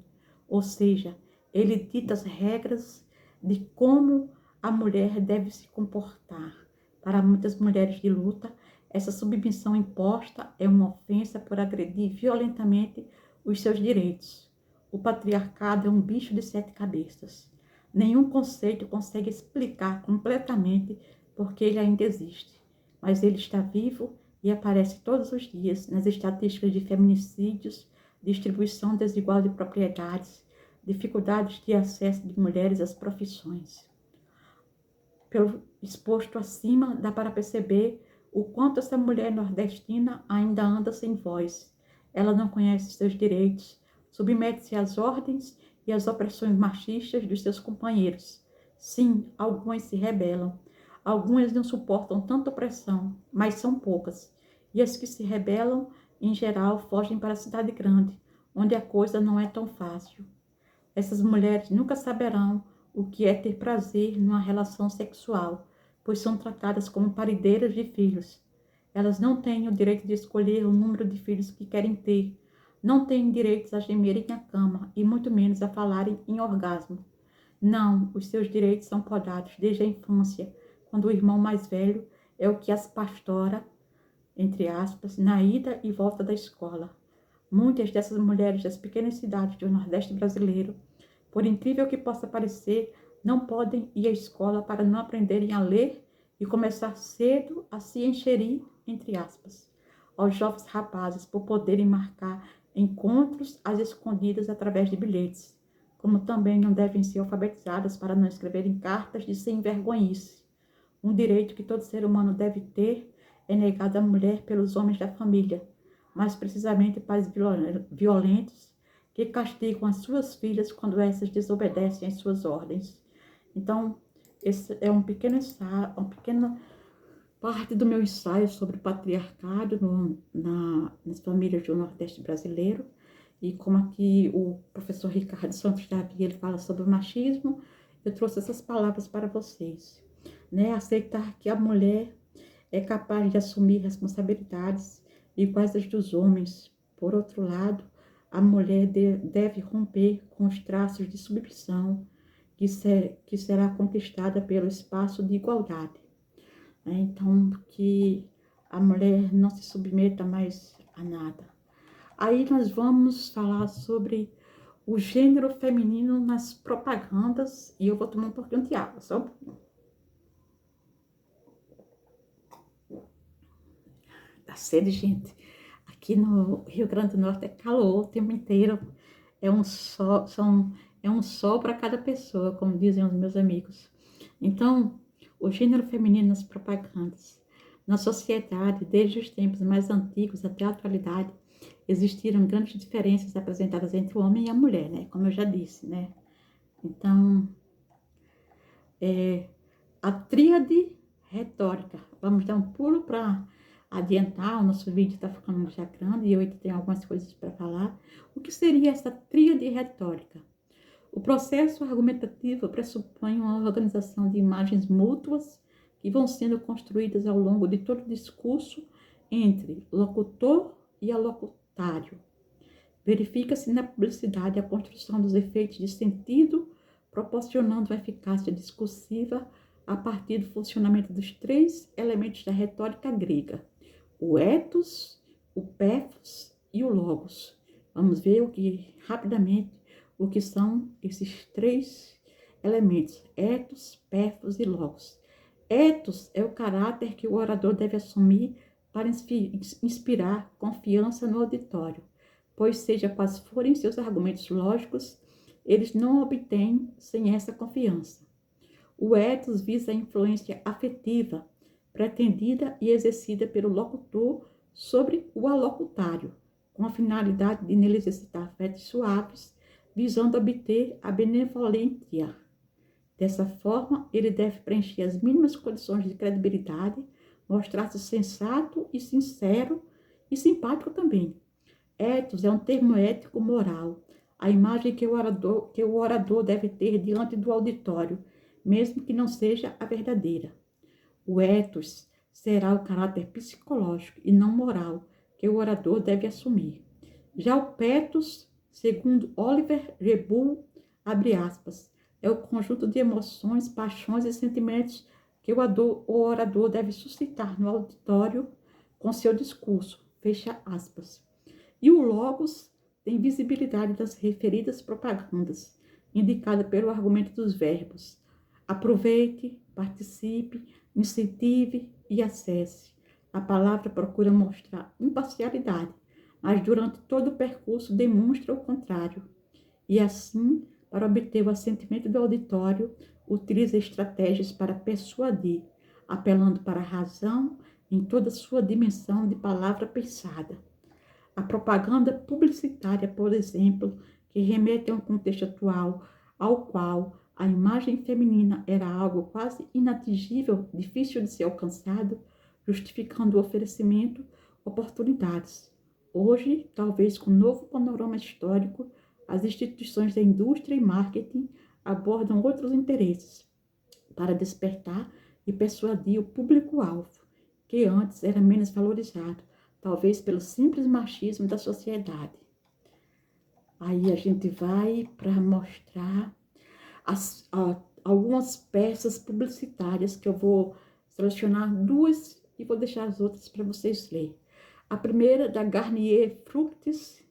ou seja, ele dita as regras de como a mulher deve se comportar. Para muitas mulheres de luta, essa submissão imposta é uma ofensa por agredir violentamente os seus direitos. O patriarcado é um bicho de 7 cabeças. Nenhum conceito consegue explicar completamente porque ele ainda existe, mas ele está vivo e aparece todos os dias nas estatísticas de feminicídios, distribuição desigual de propriedades, dificuldades de acesso de mulheres às profissões. Pelo exposto acima, dá para perceber o quanto essa mulher nordestina ainda anda sem voz. Ela não conhece seus direitos, submete-se às ordens e às opressões machistas dos seus companheiros. Sim, algumas se rebelam. Algumas não suportam tanta opressão, mas são poucas. E as que se rebelam, em geral, fogem para a cidade grande, onde a coisa não é tão fácil. Essas mulheres nunca saberão o que é ter prazer numa relação sexual, pois são tratadas como parideiras de filhos. Elas não têm o direito de escolher o número de filhos que querem ter, não têm direitos a gemerem na cama e muito menos a falarem em orgasmo. Não, os seus direitos são podados desde a infância, quando o irmão mais velho é o que as pastora, entre aspas, na ida e volta da escola. Muitas dessas mulheres das pequenas cidades do Nordeste brasileiro, por incrível que possa parecer, não podem ir à escola para não aprenderem a ler e começar cedo a se enxerir, entre aspas, aos jovens rapazes por poderem marcar encontros às escondidas através de bilhetes, como também não devem ser alfabetizadas para não escreverem cartas de sem-vergonhice. Um direito que todo ser humano deve ter é negado à mulher pelos homens da família, mais precisamente pais violentos que castigam as suas filhas quando essas desobedecem às suas ordens. Então, esse é uma pequena parte do meu ensaio sobre patriarcado nas famílias do Nordeste brasileiro. E como aqui o professor Ricardo Santos Davi, ele fala sobre o machismo, eu trouxe essas palavras para vocês. Aceitar que a mulher é capaz de assumir responsabilidades iguais às dos homens. Por outro lado, a mulher deve romper com os traços de submissão que será conquistada pelo espaço de igualdade. Então, que a mulher não se submeta mais a nada. Aí nós vamos falar sobre o gênero feminino nas propagandas, e eu vou tomar um pouquinho de água, só um pouquinho. Tá sede, gente. Aqui no Rio Grande do Norte é calor o tempo inteiro. É um sol, é um sol para cada pessoa, como dizem os meus amigos. Então, o gênero feminino nas propagandas. Na sociedade, desde os tempos mais antigos até a atualidade, existiram grandes diferenças apresentadas entre o homem e a mulher, né? Como eu já disse, né? Então, a tríade retórica. Vamos dar um pulo para adiantar, o nosso vídeo está ficando já grande e eu ainda tenho algumas coisas para falar. O que seria essa tríade retórica? O processo argumentativo pressupõe uma organização de imagens mútuas que vão sendo construídas ao longo de todo o discurso entre locutor e alocutário. Verifica-se na publicidade a construção dos efeitos de sentido, proporcionando uma eficácia discursiva a partir do funcionamento dos três elementos da retórica grega: o ethos, o pathos e o logos. Vamos ver rapidamente o que são esses três elementos: ethos, pathos e logos. Ethos é o caráter que o orador deve assumir para inspirar confiança no auditório, pois seja quais forem seus argumentos lógicos, eles não obtêm sem essa confiança. O ethos visa a influência afetiva, pretendida e exercida pelo locutor sobre o alocutário, com a finalidade de nele exercitar afetos suaves, visando obter a benevolência. Dessa forma, ele deve preencher as mínimas condições de credibilidade, mostrar-se sensato e sincero e simpático também. Ethos é um termo ético-moral, a imagem que o orador deve ter diante do auditório, mesmo que não seja a verdadeira. O ethos será o caráter psicológico e não moral que o orador deve assumir. Já o pathos, segundo Oliver Rebull, abre aspas, é o conjunto de emoções, paixões e sentimentos que o orador deve suscitar no auditório com seu discurso, fecha aspas. E o logos tem visibilidade das referidas propagandas, indicada pelo argumento dos verbos: aproveite, participe, incentive e acesse. A palavra procura mostrar imparcialidade, mas durante todo o percurso demonstra o contrário. E assim, para obter o assentimento do auditório, utiliza estratégias para persuadir, apelando para a razão em toda sua dimensão de palavra pensada. A propaganda publicitária, por exemplo, que remete a um contexto atual, ao qual a imagem feminina era algo quase inatingível, difícil de ser alcançado, justificando o oferecimento oportunidades. Hoje, talvez com um novo panorama histórico, as instituições da indústria e marketing abordam outros interesses para despertar e persuadir o público-alvo, que antes era menos valorizado, talvez pelo simples machismo da sociedade. Aí a gente vai para mostrar algumas peças publicitárias que eu vou selecionar duas e vou deixar as outras para vocês lerem. A primeira da Garnier Fructis.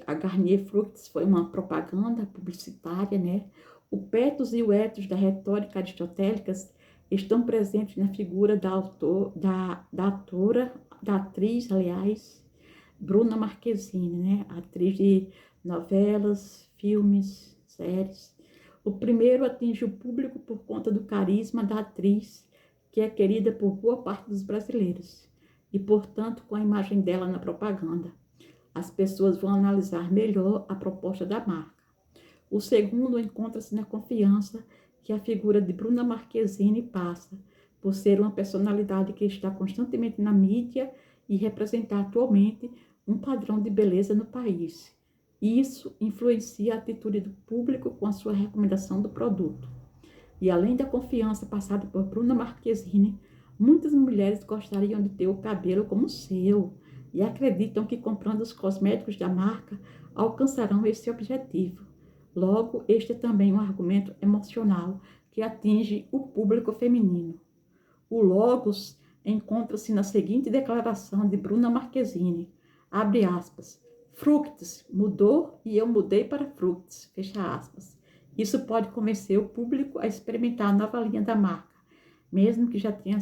A Garnier Fructis foi uma propaganda publicitária, né? O pathos e o ethos da retórica aristotélica estão presentes na figura da atriz, aliás, Bruna Marquezine, né? Atriz de novelas, filmes, séries. O primeiro atinge o público por conta do carisma da atriz, que é querida por boa parte dos brasileiros, e, portanto, com a imagem dela na propaganda. As pessoas vão analisar melhor a proposta da marca. O segundo encontra-se na confiança que a figura de Bruna Marquezine passa, por ser uma personalidade que está constantemente na mídia e representar atualmente um padrão de beleza no país. Isso influencia a atitude do público com a sua recomendação do produto. E além da confiança passada por Bruna Marquezine, Muitas mulheres gostariam de ter o cabelo como o seu e acreditam que comprando os cosméticos da marca alcançarão esse objetivo. Logo, este é também um argumento emocional que atinge o público feminino. O logos encontra-se na seguinte declaração de Bruna Marquezine, abre aspas, Fructis mudou e eu mudei para Fructis, fecha aspas. Isso pode convencer o público a experimentar a nova linha da marca, mesmo que já tenha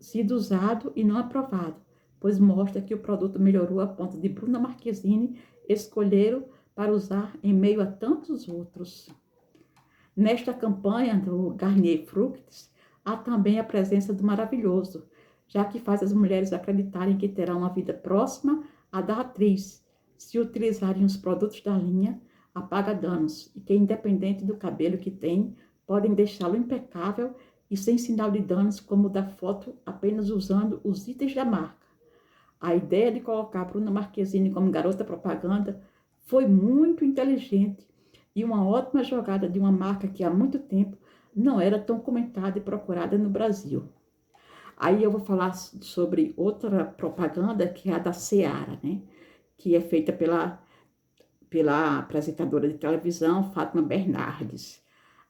sido usado e não aprovado, pois mostra que o produto melhorou a ponto de Bruna Marquezine escolher para usar em meio a tantos outros. Nesta campanha do Garnier Fructis, há também a presença do maravilhoso, já que faz as mulheres acreditarem que terão uma vida próxima à da atriz, se utilizarem os produtos da linha apaga danos e que, independente do cabelo que tem, podem deixá-lo impecável e sem sinal de danos como o da foto, apenas usando os itens da marca. A ideia de colocar Bruna Marquezine como garota propaganda foi muito inteligente e uma ótima jogada de uma marca que há muito tempo não era tão comentada e procurada no Brasil. Aí eu vou falar sobre outra propaganda, que é a da Seara, né? Que é feita pela apresentadora de televisão Fátima Bernardes.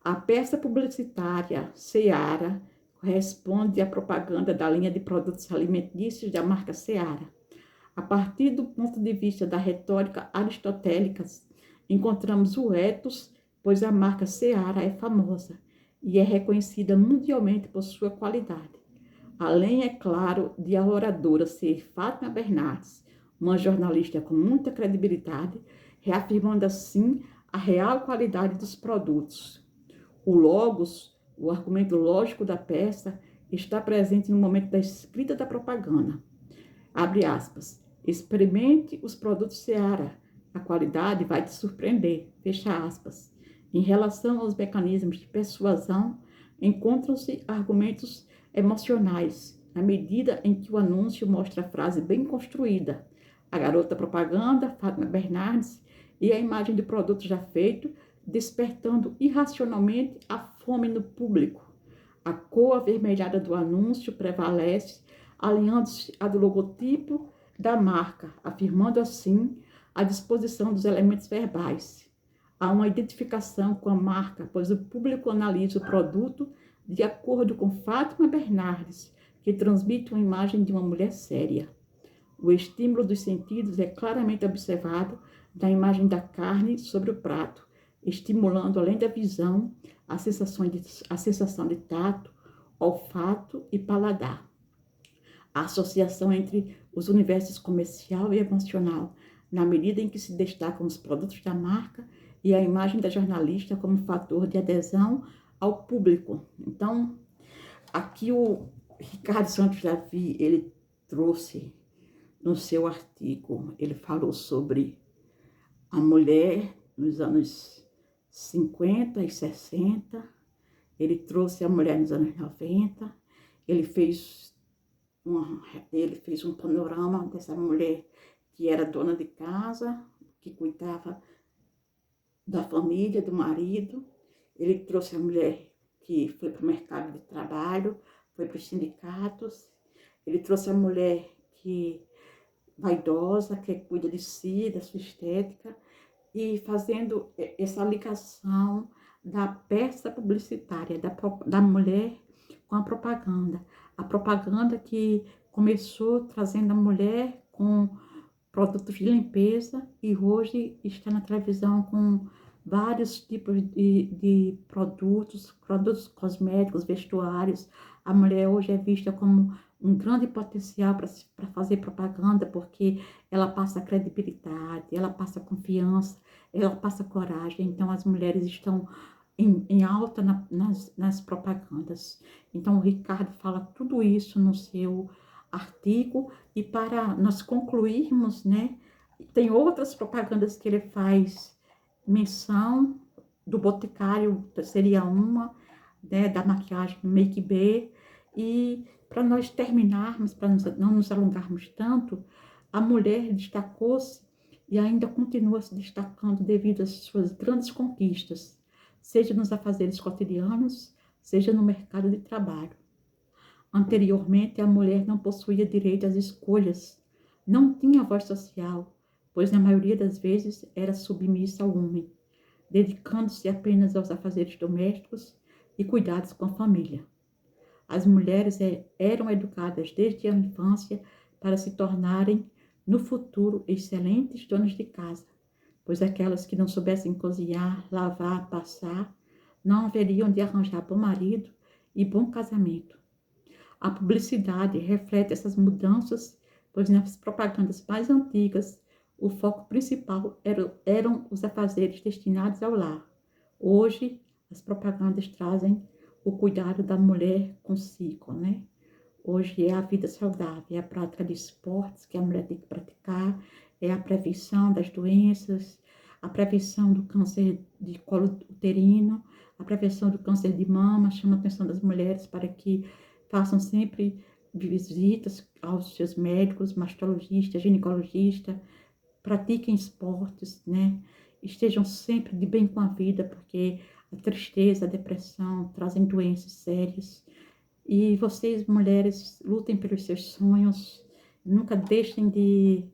A peça publicitária Seara corresponde à propaganda da linha de produtos alimentícios da marca Seara. A partir do ponto de vista da retórica aristotélica, encontramos o ethos, pois a marca Seara é famosa e é reconhecida mundialmente por sua qualidade. Além, é claro, de a oradora ser Fátima Bernardes, uma jornalista com muita credibilidade, reafirmando assim a real qualidade dos produtos. O logos, o argumento lógico da peça, está presente no momento da escrita da propaganda. Abre aspas. Experimente os produtos Seara. A qualidade vai te surpreender. Fecha aspas. Em relação aos mecanismos de persuasão, encontram-se argumentos emocionais, na medida em que o anúncio mostra a frase bem construída, a garota propaganda, Fátima Bernardes, e a imagem do produto já feito, despertando irracionalmente a fome no público. A cor avermelhada do anúncio prevalece, alinhando-se à do logotipo da marca, afirmando assim a disposição dos elementos verbais. Há uma identificação com a marca, pois o público analisa o produto de acordo com Fátima Bernardes, que transmite uma imagem de uma mulher séria. O estímulo dos sentidos é claramente observado na imagem da carne sobre o prato, estimulando, além da visão, a sensação de tato, olfato e paladar. A associação entre os universos comercial e emocional, na medida em que se destacam os produtos da marca e a imagem da jornalista como fator de adesão ao público. Então, aqui o Ricardo Santos Davi, ele trouxe no seu artigo, ele falou sobre a mulher nos anos 50 e 60, ele trouxe a mulher nos anos 90, ele fez um panorama dessa mulher que era dona de casa, que cuidava da família, do marido. Ele trouxe a mulher que foi para o mercado de trabalho, foi para os sindicatos. Ele trouxe a mulher que vaidosa, que cuida de si, da sua estética, e fazendo essa ligação da peça publicitária, da mulher com a propaganda. A propaganda que começou trazendo a mulher com produtos de limpeza e hoje está na televisão com vários tipos de produtos cosméticos, vestuários. A mulher hoje é vista como um grande potencial para fazer propaganda, porque ela passa credibilidade, ela passa confiança, ela passa coragem. Então, as mulheres estão em alta nas propagandas. Então, o Ricardo fala tudo isso no seu artigo. E para nós concluirmos, né, tem outras propagandas que ele faz menção, do Boticário seria uma, né, da maquiagem Make B. E para nós terminarmos, para não nos alongarmos tanto, a mulher destacou-se e ainda continua se destacando devido às suas grandes conquistas, seja nos afazeres cotidianos, seja no mercado de trabalho. Anteriormente, a mulher não possuía direito às escolhas, não tinha voz social, pois na maioria das vezes era submissa ao homem, dedicando-se apenas aos afazeres domésticos e cuidados com a família. As mulheres eram educadas desde a infância para se tornarem, no futuro, excelentes donas de casa, pois aquelas que não soubessem cozinhar, lavar, passar, não haveriam de arranjar bom marido e bom casamento. A publicidade reflete essas mudanças, pois nas propagandas mais antigas, o foco principal eram os afazeres destinados ao lar. Hoje, as propagandas trazem o cuidado da mulher consigo, né? Hoje é a vida saudável, é a prática de esportes que a mulher tem que praticar, é a prevenção das doenças, a prevenção do câncer de colo uterino, a prevenção do câncer de mama. Chama a atenção das mulheres para que façam sempre visitas aos seus médicos, mastologistas, ginecologistas, pratiquem esportes, né? Estejam sempre de bem com a vida, porque a tristeza, a depressão trazem doenças sérias. E vocês, mulheres, lutem pelos seus sonhos, nunca deixem de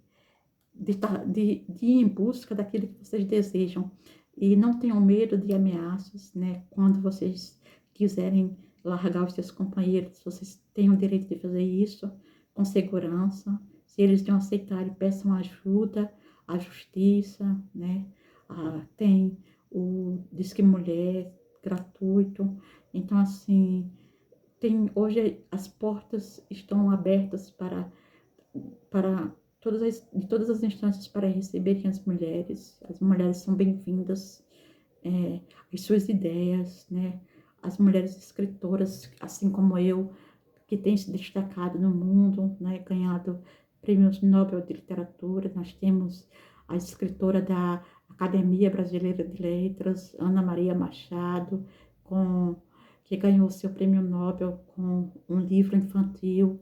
ir em busca daquilo que vocês desejam. E não tenham medo de ameaças, né? Quando vocês quiserem largar os seus companheiros, vocês têm o direito de fazer isso com segurança. Se eles não aceitarem, peçam ajuda à justiça, né? Tem o Disque Mulher gratuito. Então, assim, hoje as portas estão abertas para de todas as instâncias para receberem as mulheres. As mulheres são bem-vindas, as suas ideias, né? As mulheres escritoras, assim como eu, que têm se destacado no mundo, né? Ganhado prêmios Nobel de Literatura. Nós temos a escritora da Academia Brasileira de Letras, Ana Maria Machado, que ganhou seu prêmio Nobel com um livro infantil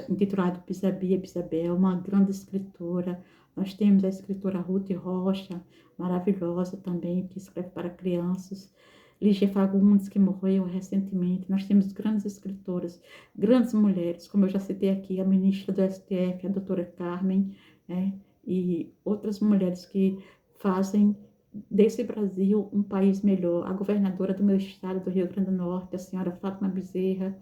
intitulado Bisabia Bisabel, uma grande escritora. Nós temos a escritora Ruth Rocha, maravilhosa também, que escreve para crianças. Lígia Fagundes, que morreu recentemente. Nós temos grandes escritoras, grandes mulheres, como eu já citei aqui, a ministra do STF, a doutora Carmen, né? E outras mulheres que fazem desse Brasil um país melhor. A governadora do meu estado, do Rio Grande do Norte, a senhora Fátima Bezerra,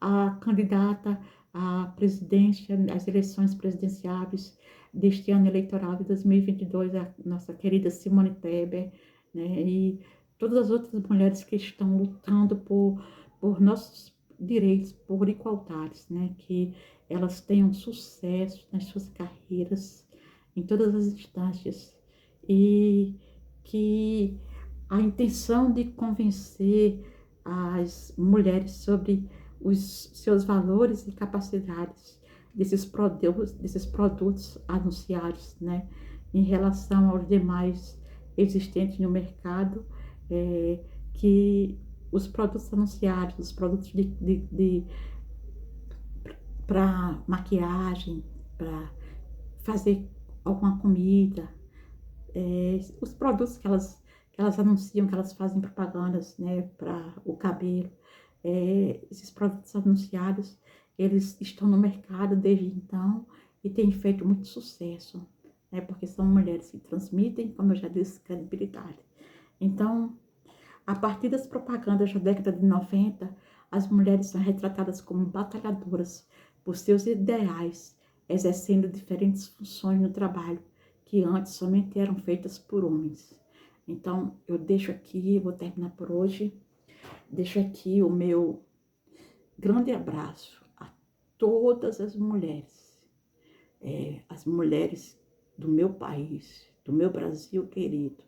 a candidata à presidência, às eleições presidenciáveis deste ano eleitoral de 2022, a nossa querida Simone Tebet, né? E todas as outras mulheres que estão lutando por nossos direitos, por igualdades, né? Que elas tenham sucesso nas suas carreiras, em todas as instâncias, e que a intenção de convencer as mulheres sobre os seus valores e capacidades desses produtos anunciados, né, em relação aos demais existentes no mercado, que os produtos anunciados, os produtos para maquiagem, para fazer alguma comida, os produtos que elas anunciam, que elas fazem propagandas, né, para o cabelo, esses produtos anunciados, eles estão no mercado desde então e têm feito muito sucesso, né, porque são mulheres que transmitem, como eu já disse, credibilidade. Então, a partir das propagandas da década de 90, as mulheres são retratadas como batalhadoras por seus ideais, exercendo diferentes funções no trabalho, que antes somente eram feitas por homens. Então, eu deixo aqui, vou terminar por hoje, deixo aqui o meu grande abraço a todas as mulheres do meu país, do meu Brasil querido,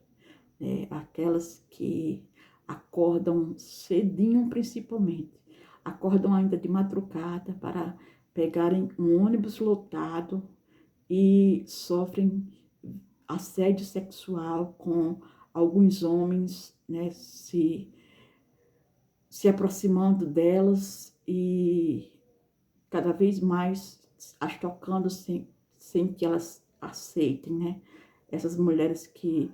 aquelas que acordam cedinho principalmente, acordam ainda de madrugada para pegarem um ônibus lotado e sofrem assédio sexual com alguns homens, né, se aproximando delas e cada vez mais as tocando sem que elas aceitem, né? Essas mulheres que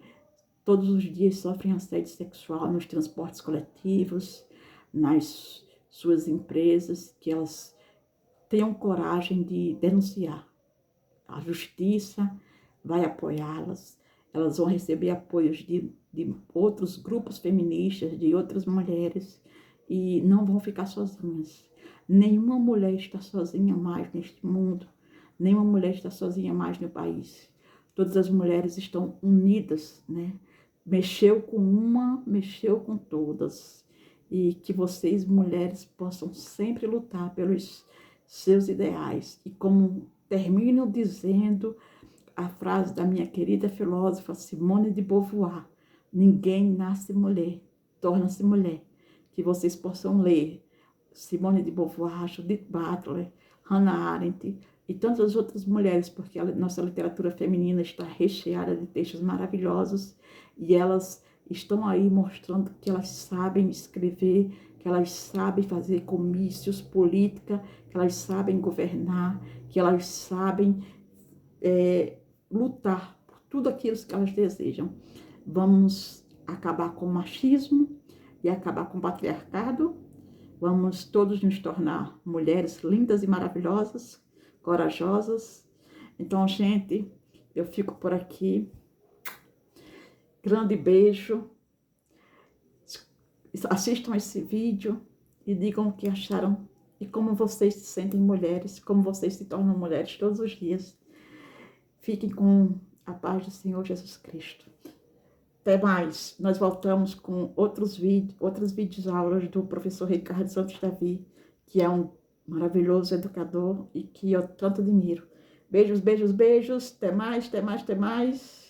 todos os dias sofrem assédio sexual nos transportes coletivos, nas suas empresas, que elas tenham coragem de denunciar. A justiça vai apoiá-las, elas vão receber apoios de outros grupos feministas, de outras mulheres, e não vão ficar sozinhas. Nenhuma mulher está sozinha mais neste mundo, nenhuma mulher está sozinha mais no país. Todas as mulheres estão unidas, né? Mexeu com uma, mexeu com todas. E que vocês, mulheres, possam sempre lutar pelos seus ideais. E como termino dizendo a frase da minha querida filósofa Simone de Beauvoir: ninguém nasce mulher, torna-se mulher. Que vocês possam ler Simone de Beauvoir, Judith Butler, Hannah Arendt e tantas outras mulheres, porque a nossa literatura feminina está recheada de textos maravilhosos e elas estão aí mostrando que elas sabem escrever, que elas sabem fazer comícios, política, que elas sabem governar, que elas sabem lutar por tudo aquilo que elas desejam. Vamos acabar com o machismo e acabar com o patriarcado. Vamos todos nos tornar mulheres lindas e maravilhosas, corajosas. Então, gente, eu fico por aqui. Grande beijo. Assistam esse vídeo e digam o que acharam e como vocês se sentem mulheres, como vocês se tornam mulheres todos os dias. Fiquem com a paz do Senhor Jesus Cristo. Até mais. Nós voltamos com outras vídeos aulas do professor Ricardo Santos Davi, que é um maravilhoso educador e que eu tanto admiro. Beijos, beijos, beijos. Até mais, até mais, até mais.